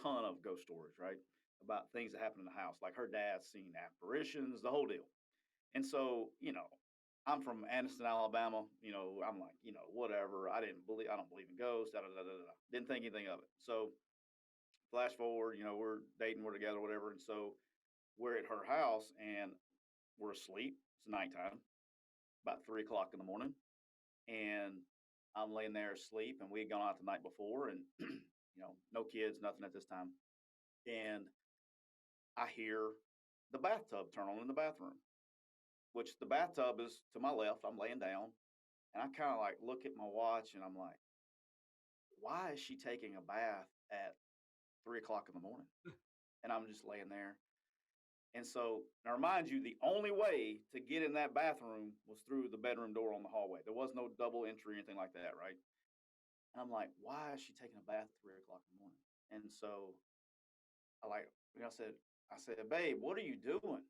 ton of ghost stories, right? About things that happen in the house. Like her dad's seen apparitions, the whole deal. And so, I'm from Anniston, Alabama. I'm like, whatever. I don't believe in ghosts. Da, da, da, da, da. Didn't think anything of it. So flash forward, we're dating, we're together, whatever. And so we're at her house and we're asleep. It's nighttime, about 3 o'clock in the morning. And I'm laying there asleep and we had gone out the night before and, no kids, nothing at this time. And I hear the bathtub turn on in the bathroom, which the bathtub is to my left. I'm laying down and I kind of like look at my watch and I'm like, why is she taking a bath at 3 o'clock in the morning? And I'm just laying there. And so now remind you, the only way to get in that bathroom was through the bedroom door on the hallway. There was no double entry or anything like that, right? And I'm like, why is she taking a bath at 3 o'clock in the morning? And so I said, babe, what are you doing?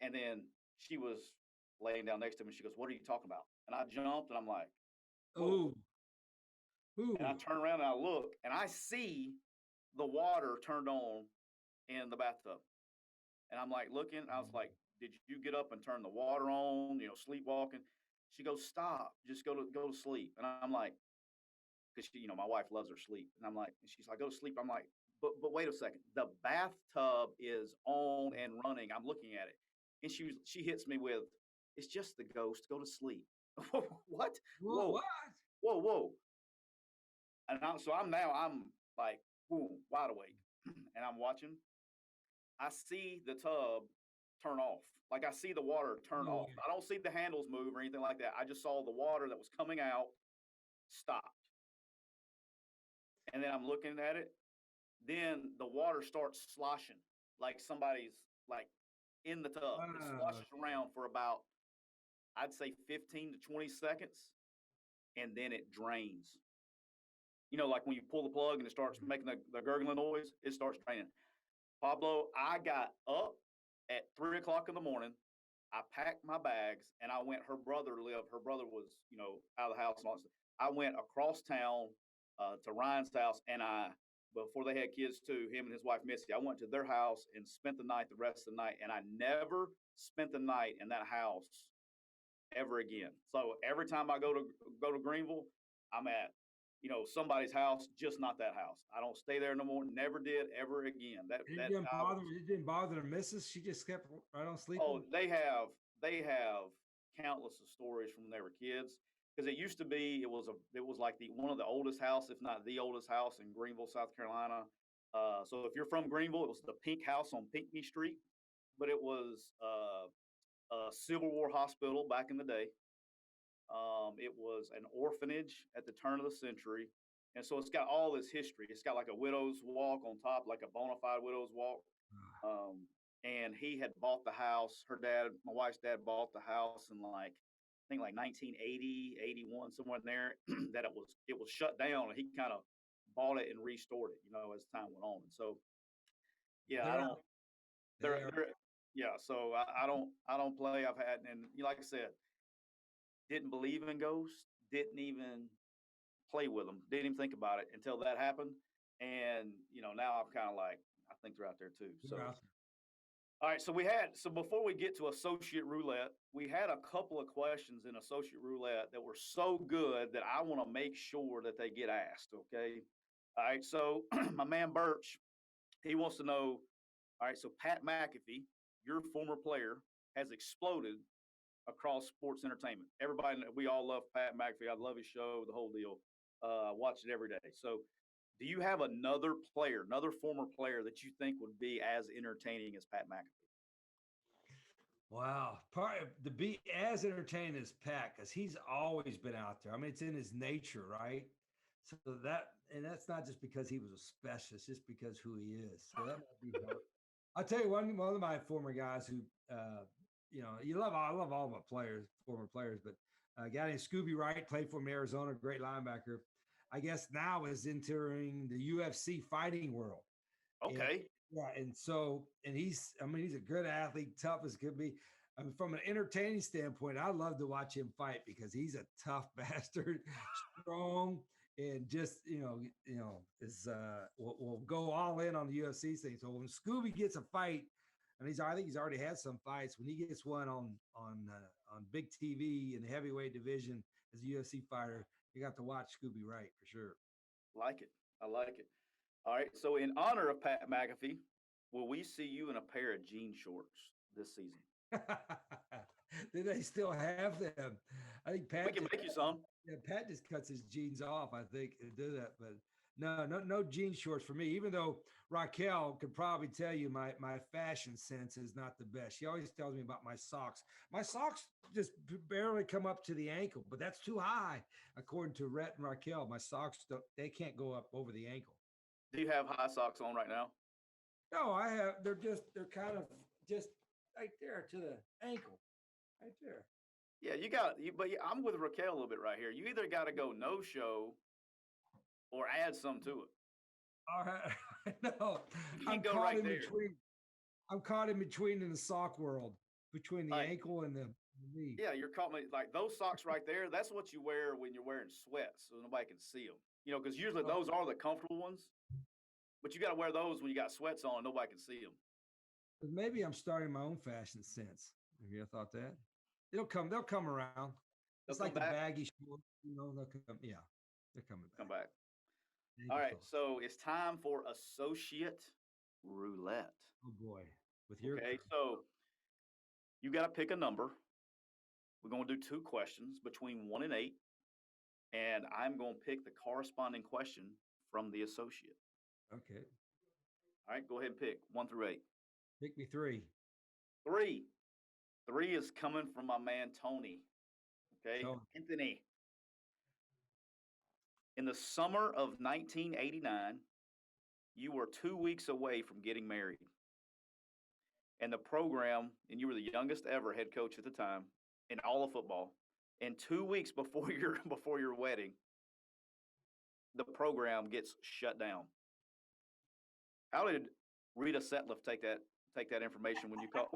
And then she was laying down next to me. She goes, what are you talking about? And I jumped and I'm like, whoa. Ooh. And I turn around and I look and I see the water turned on in the bathtub. And I'm like looking, I was like, did you get up and turn the water on, sleepwalking? She goes, stop, just go to sleep. And I'm like, because my wife loves her sleep. And I'm like, and she's like, go to sleep. I'm like, but wait a second. The bathtub is on and running. I'm looking at it. And she hits me with, it's just the ghost. Go to sleep. What? Whoa. What? Whoa. And I'm like, boom, wide awake. And I'm watching. I see the tub turn off. Like I see the water turn off. I don't see the handles move or anything like that. I just saw the water that was coming out stopped. And then I'm looking at it. Then the water starts sloshing like somebody's like in the tub. It sloshes around for about, I'd say 15 to 20 seconds. And then it drains. Like when you pull the plug and it starts making the gurgling noise, it starts draining. Pablo, I got up at 3 o'clock in the morning. I packed my bags and I went. Her brother was, out of the house and all that stuff. I went across town to Ryan's house and before they had kids too, him and his wife Missy, I went to their house and spent the night, the rest of the night. And I never spent the night in that house ever again. So every time I go to Greenville, I'm at somebody's house, just not that house. I don't stay there no more. Never did ever again. It didn't bother the missus. She just kept right on sleeping. Oh, they have countless of stories from when they were kids. Because it used to be, it was like one of the oldest house, if not the oldest house in Greenville, South Carolina. So if you're from Greenville, it was the Pink House on Pinckney Street, but it was a Civil War hospital back in the day. It was an orphanage at the turn of the century. And so it's got all this history. It's got like a widow's walk on top, like a bona fide widow's walk. And he had bought the house. My wife's dad bought the house in I think 1980, 81, somewhere in there, that it was shut down and he kind of bought it and restored it, as time went on. And so, yeah, so I don't play. I've had, and like I said, didn't believe in ghosts, didn't even play with them, didn't even think about it until that happened. And, now I'm kind of like, I think they're out there too. So All right, so before we get to associate roulette, we had a couple of questions in associate roulette that were so good that I want to make sure that they get asked. Okay. All right. So my man Birch, he wants to know. All right. So Pat McAfee, your former player, has exploded across sports entertainment. Everybody, we all love Pat McAfee. I love his show, the whole deal. Watch it every day. So, do you have another player, another former player that you think would be as entertaining as Pat McAfee? Wow, part of to be as entertaining as Pat, because he's always been out there. I mean, it's in his nature, right? So that's not just because he was a specialist, just because who he is. So that might be hard. I'll tell you one of my former guys who, I love all my players, former players, but a guy named Scooby Wright played for me in Arizona, great linebacker. I guess now is entering the UFC fighting world. And Okay. yeah, and he's a good athlete, tough as could be. I mean, from an entertaining standpoint, I love to watch him fight because he's a tough bastard, strong, and just is will go all in on the UFC thing. So when Scooby gets a fight, and I think he's already had some fights. When he gets one on big TV in the heavyweight division as a UFC fighter, you got to watch Scooby Wright for sure. Like it. I like it. All right. So, in honor of Pat McAfee, will we see you in a pair of jean shorts this season? Do they still have them? I think We can make you some. yeah, Pat just cuts his jeans off, I think, and do that. But no jean shorts for me. Even though Raquel could probably tell you my fashion sense is not the best. She always tells me about my socks. My socks just barely come up to the ankle, but that's too high, according to Rhett and Raquel. My socks they can't go up over the ankle. Do you have high socks on right now? No, I have. They're kind of just right there to the ankle, right there. Yeah, you got you, but I'm with Raquel a little bit right here. You either got to go no show or add some to it. All right, no, You I'm can't go caught right in there. between. I'm caught in between in the sock world, between the Like, ankle and the knee. yeah, you're caught me like those socks right there. That's what you wear when you're wearing sweats, so nobody can see them. You know, because usually Oh, those are the comfortable ones. But you got to wear those when you got sweats on, nobody can see them. but maybe I'm starting my own fashion sense. Have you ever thought that? They'll come around. They'll It's come like the back. baggy shorts, they'll come. Yeah, they're coming Come back. back. Thank All you, right, folks. so it's time for associate roulette. Oh boy, with your Okay, crew. so you got to pick a number. We're going to do two questions between 1 and 8, and I'm going to pick the corresponding question from the associate. Okay, All right, go ahead and pick 1 through 8. pick me three. Three. Three is coming from my man Tony. Okay, Tony. Anthony. In the summer of 1989, you were 2 weeks away from getting married. And the program, and you were the youngest ever head coach at the time in all of football. And 2 weeks before your wedding, the program gets shut down. How did Rita Setliff take that information when you call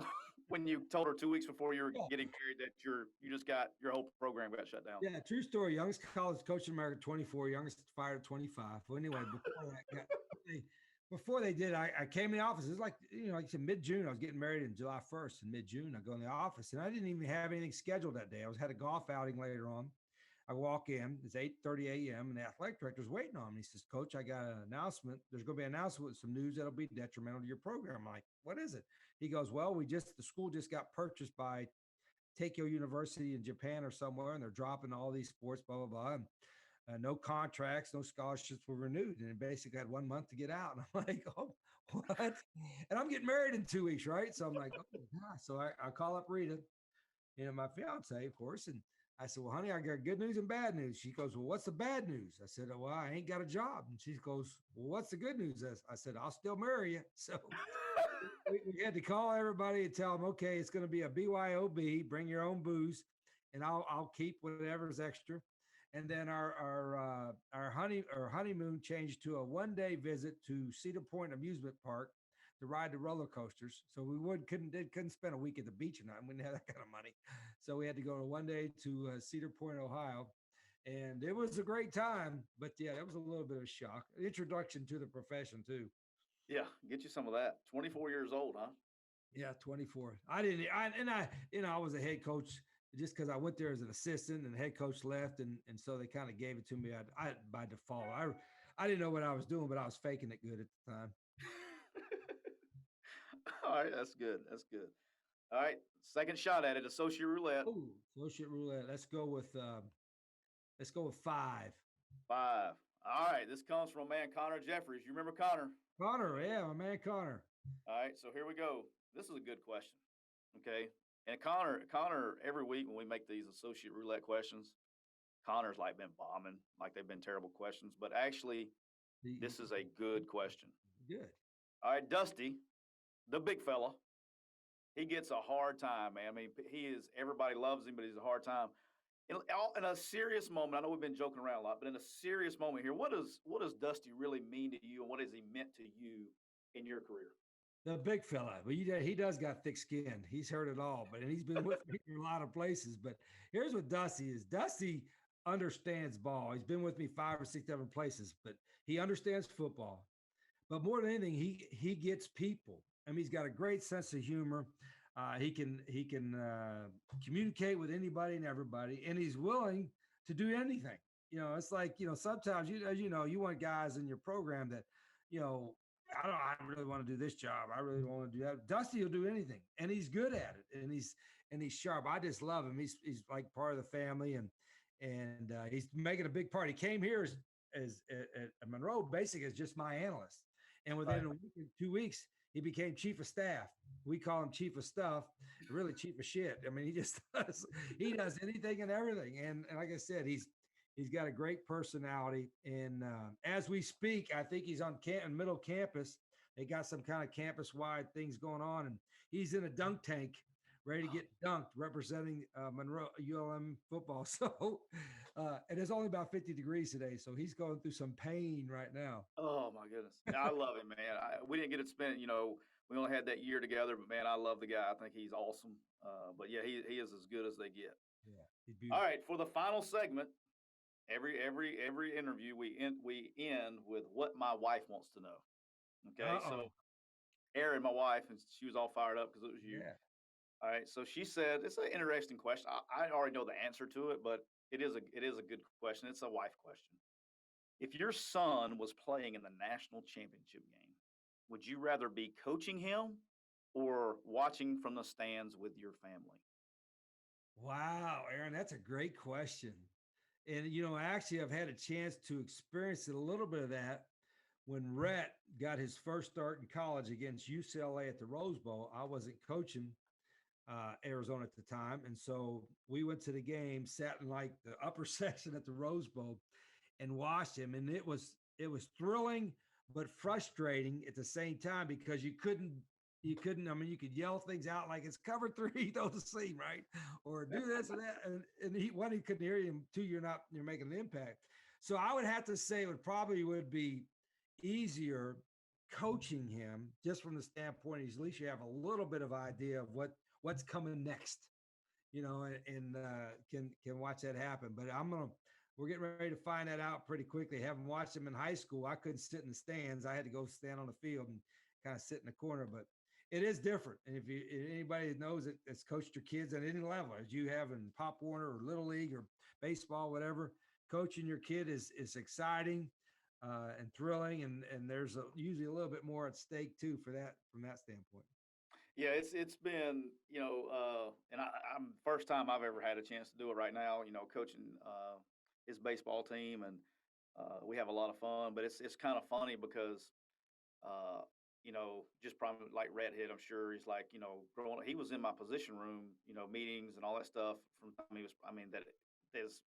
when you told her 2 weeks before you were Yeah, getting married that you just got your whole program got shut down? yeah. True story. Youngest college coach in America, 24. Youngest fired at 25. Well, anyway, before they did, I came in the office. It was like like I said, mid-June. I was getting married in July 1st, in mid-June. I go in the office, and I didn't even have anything scheduled that day. I had a golf outing later on. I walk in. It's 8:30 a.m. and the athletic director's waiting on me. He says, "Coach, I got an announcement. There's going to be an announcement with some news that'll be detrimental to your program." I'm like, "What is it?" He goes, "Well, the school just got purchased by Tokyo University in Japan or somewhere, and they're dropping all these sports, blah blah blah. And, no contracts, no scholarships were renewed, and it basically had 1 month to get out." And I'm like, "Oh, what?" And I'm getting married in 2 weeks, right? So I'm like, "Oh my." So I call up Rita, my fiance, of course, and I said, "Well, honey, I got good news and bad news." She goes, "Well, what's the bad news?" I said, "Well, I ain't got a job." And she goes, "Well, what's the good news?" I said, "I'll still marry you." So we had to call everybody and tell them, "Okay, it's going to be a BYOB, bring your own booze, and I'll keep whatever's extra." And then our honeymoon changed to a 1-day visit to Cedar Point Amusement Park to ride the roller coasters. So we couldn't spend a week at the beach or nothing. We didn't have that kind of money, so we had to go to 1 day to Cedar Point, Ohio, and it was a great time. But yeah, that was a little bit of a shock. Introduction to the profession too. Yeah, get you some of that. 24 years old, huh? Yeah, 24. I was a head coach just because I went there as an assistant and the head coach left. And so they kind of gave it to me. By default, I didn't know what I was doing, but I was faking it good at the time. All right, that's good. That's good. All right, second shot at it, associate roulette. Oh, associate roulette. Let's go with five. Five. All right, this comes from a man, Connor Jeffries. You remember Connor? Connor, yeah, my man Connor. All right, so here we go. This is a good question. Okay. And Connor, every week when we make these associate roulette questions, Connor's like been bombing, like they've been terrible questions. But actually, this is a good question. Good. All right, Dusty, the big fella, he gets a hard time, man. I mean, everybody loves him, but he's a hard time. In a serious moment, I know we've been joking around a lot, but in a serious moment here, what does Dusty really mean to you, and what has he meant to you in your career? The big fella, but he does got thick skin. He's heard it all, but he's been with me in a lot of places. But here's what Dusty is. Dusty understands ball. He's been with me 5 or 6 different places, but he understands football. But more than anything, he gets people. I mean, he's got a great sense of humor. He can communicate with anybody and everybody, and he's willing to do anything. It's like sometimes you want guys in your program that I really want to do this job. I really want to do that. Dusty will do anything, and he's good at it, and he's sharp. I just love him. He's like part of the family, and he's making a big part. He came here as at Monroe, basically as just my analyst, and within a week and 2 weeks, he became chief of staff. We call him chief of stuff, really chief of shit. I mean, he does anything and everything. And like I said, he's got a great personality. And as we speak, I think he's on middle campus. They got some kind of campus-wide things going on, and he's in a dunk tank, ready to get dunked, representing Monroe ULM football. So, and it's only about 50 degrees today, so he's going through some pain right now. Oh my goodness, I love him, man. We didn't get to spend, we only had that year together, but man, I love the guy. I think he's awesome. But yeah, he is as good as they get. Yeah, he's beautiful. All right, for the final segment, every interview we end with what my wife wants to know. Okay, so Erin, my wife, and she was all fired up because it was you. Yeah. All right, so she said it's an interesting question. I already know the answer to it, but it is a good question. It's a wife question. If your son was playing in the national championship game, would you rather be coaching him or watching from the stands with your family? Wow, Aaron, that's a great question. And actually, I've had a chance to experience a little bit of that when Rhett got his first start in college against UCLA at the Rose Bowl. I wasn't coaching Arizona at the time, and so we went to the game, sat in like the upper section at the Rose Bowl, and watched him. And it was thrilling but frustrating at the same time because you couldn't. I mean, you could yell things out like it's cover 3, don't see, right? Or do this and that. And he couldn't hear you, and 2, you're making an impact. So I would have to say would be easier coaching him just from the standpoint at least you have a little bit of idea of what's coming next, and can watch that happen. But we're getting ready to find that out pretty quickly. Having watched him in high school, I couldn't sit in the stands. I had to go stand on the field and kind of sit in the corner, but it is different. And if anybody that knows it, that's coached your kids at any level, as you have in Pop Warner or Little League or baseball, whatever, coaching your kid is exciting and thrilling. And there's usually a little bit more at stake too from that standpoint. Yeah, it's been, and I'm first time I've ever had a chance to do it right now, coaching his baseball team, and we have a lot of fun, but it's kind of funny because, just probably like Redhead, I'm sure he's like, growing up, he was in my position room, meetings and all that stuff from the time he was,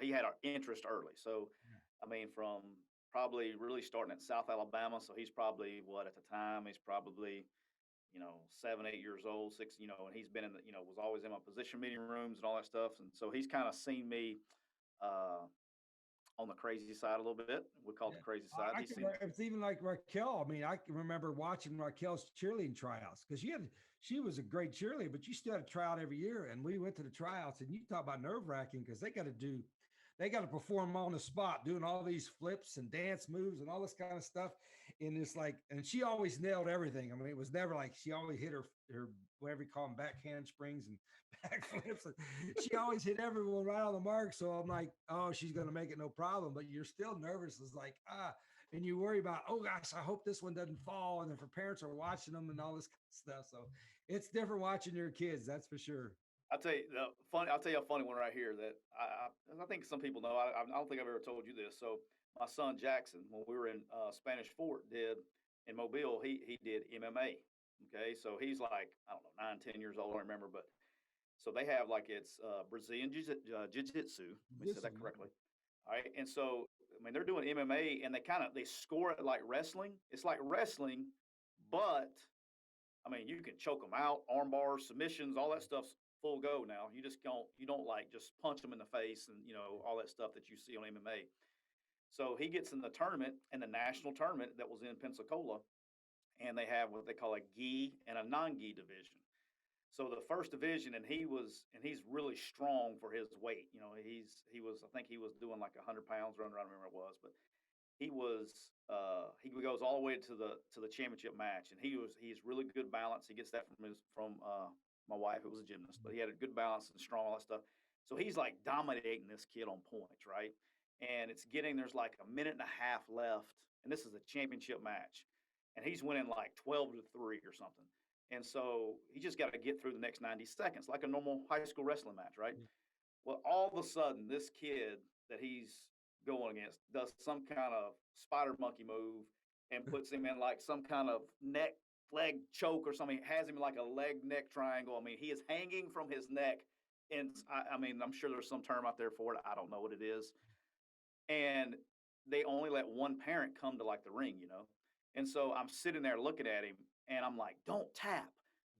he had our interest early. So, I mean, from probably really starting at South Alabama. So he's probably at the time, he's probably, 7, 8 years old, 6, and he's been in was always in my position meeting rooms and all that stuff. And so he's kind of seen me, on the crazy side a little bit. We call it the crazy side. It's even like Raquel. I mean, I can remember watching Raquel's cheerleading tryouts because she was a great cheerleader, but you still had to try out every year. And we went to the tryouts, and you talk about nerve wracking because they got to do they got to perform on the spot, doing all these flips and dance moves and all this kind of stuff. And it's like, and she always nailed everything. I mean, it was never like she always hit her whatever you call them, backhand springs and backflips. She always hit everyone right on the mark. So I'm like, oh, she's gonna make it no problem. But you're still nervous. It's like, and you worry about, oh gosh, I hope this one doesn't fall. And if her parents are watching them and all this kind of stuff. So it's different watching your kids, that's for sure. I'll tell you I'll tell you a funny one right here that I think some people know. I don't think I've ever told you this. So my son Jackson, when we were in Spanish Fort, did in Mobile, he did MMA. Okay, so he's like I don't know 9, 10 years old. I don't remember, but so they have like it's Brazilian jiu-jitsu. Let me say that correctly. All right, and so I mean they're doing MMA and they score it like wrestling. It's like wrestling, but I mean you can choke them out, arm bars, submissions, all that stuff's full go now. You don't like just punch them in the face and all that stuff that you see on MMA. So he gets in the tournament, in the national tournament that was in Pensacola, and they have what they call a gi and a non-gi division. So the first division, and he's really strong for his weight. I think he was doing like 100 pounds runner. I don't remember what it was, but he goes all the way to the championship match, and he's really good balance. He gets that from my wife, who was a gymnast, but he had a good balance and strong, all that stuff. So he's like dominating this kid on points, right? And there's like a minute and a half left, and this is a championship match, and he's winning like 12-3 or something. And so he just got to get through the next 90 seconds, like a normal high school wrestling match, right? Well, all of a sudden, this kid that he's going against does some kind of spider monkey move and puts him in like some kind of leg choke or something. Has him like a leg neck triangle. I mean, he is hanging from his neck. And I mean, I'm sure there's some term out there for it. I don't know what it is. And they only let one parent come to like the ring, And so I'm sitting there looking at him and I'm like, don't tap.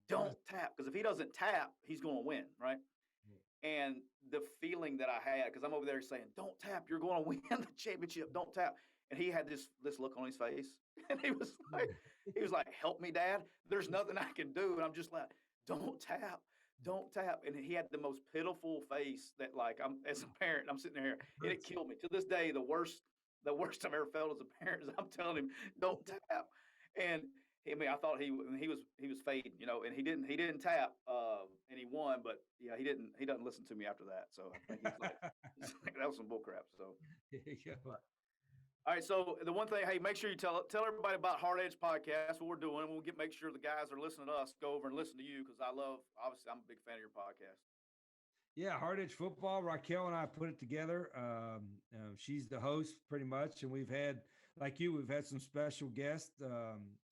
Because if he doesn't tap, he's going to win, right? And the feeling that I had, because I'm over there saying, don't tap, you're going to win the championship, don't tap. And he had this look on his face. And he was like, help me, Dad. There's nothing I can do. And I'm just like, don't tap. And he had the most pitiful face that like as a parent, I'm sitting there and it killed me. To this day, the worst I've ever felt as a parent is I'm telling him, don't tap. And I mean, I thought he was fading, and he didn't tap, and he won, but yeah, he doesn't listen to me after that. So I think he's like, that was some bullcrap. So, all right. So the one thing, hey, make sure you tell everybody about Hard Edge Podcast, what we're doing. Make sure the guys that are listening to us go over and listen to you because obviously I'm a big fan of your podcast. Yeah, Hard Edge Football. Raquel and I put it together. She's the host pretty much, and we've had some special guests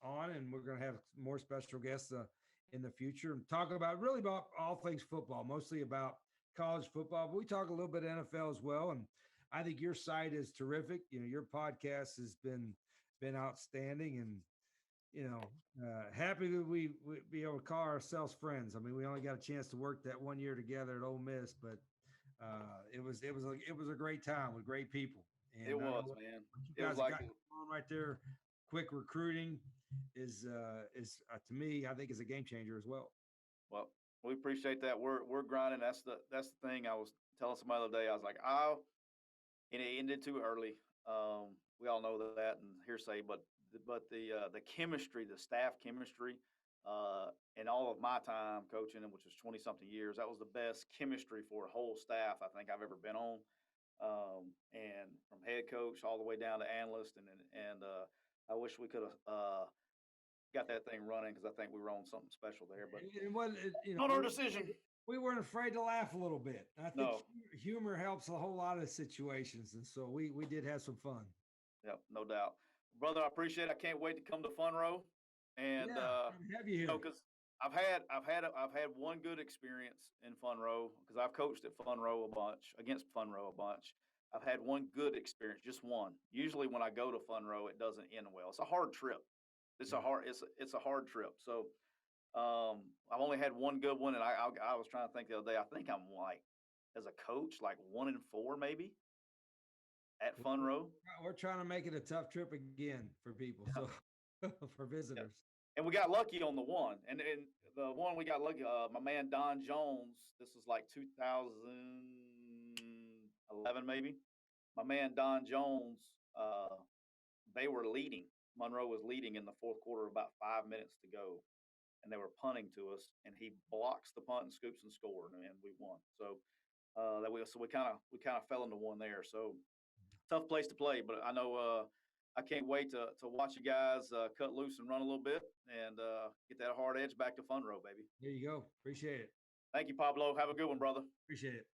on, and we're going to have more special guests in the future and talk about all things football, mostly about college football. But we talk a little bit of NFL as well. And I think your site is terrific. Your podcast has been outstanding, and happy that we be able to call ourselves friends. I mean, we only got a chance to work that 1 year together at Ole Miss, but it was a great time with great people. And it was, man. You guys got on right there. Quick recruiting is to me, I think is a game changer as well. Well, we appreciate that. We're grinding. That's the thing. I was telling somebody the other day. I was like, and it ended too early. We all know that and hearsay, but the chemistry, the staff chemistry, and all of my time coaching, which was 20 something years, that was the best chemistry for a whole staff I think I've ever been on. And from head coach all the way down to analyst, and I wish we could have got that thing running because I think we were on something special there. But not our decision. We weren't afraid to laugh a little bit. I think humor helps a whole lot of situations, and so we did have some fun. Yep, no doubt, brother. I appreciate it. I can't wait to come to Funro, and have you here because I've had one good experience in Funro because I've coached at Funro a bunch, against Funro a bunch. I've had one good experience, just one. Usually when I go to Funro, it doesn't end well. It's a hard trip. It's a hard trip. So I've only had one good one, and I was trying to think the other day. I think I'm like, as a coach, like 1-4 maybe at Funro. We're trying to make it a tough trip again for people, so for visitors. And we got lucky on the one, and the one we got lucky. My man Don Jones. This was like 2000. 11 maybe. My man Don Jones, they were leading. Monroe was leading in the fourth quarter, about 5 minutes to go, and they were punting to us, and he blocks the punt and scoops and scored, and we won. So we kind of fell into one there. So tough place to play, but I know I can't wait to watch you guys cut loose and run a little bit and get that hard edge back to Fun Row, baby. There you go. Appreciate it. Thank you, Pablo. Have a good one, brother. Appreciate it.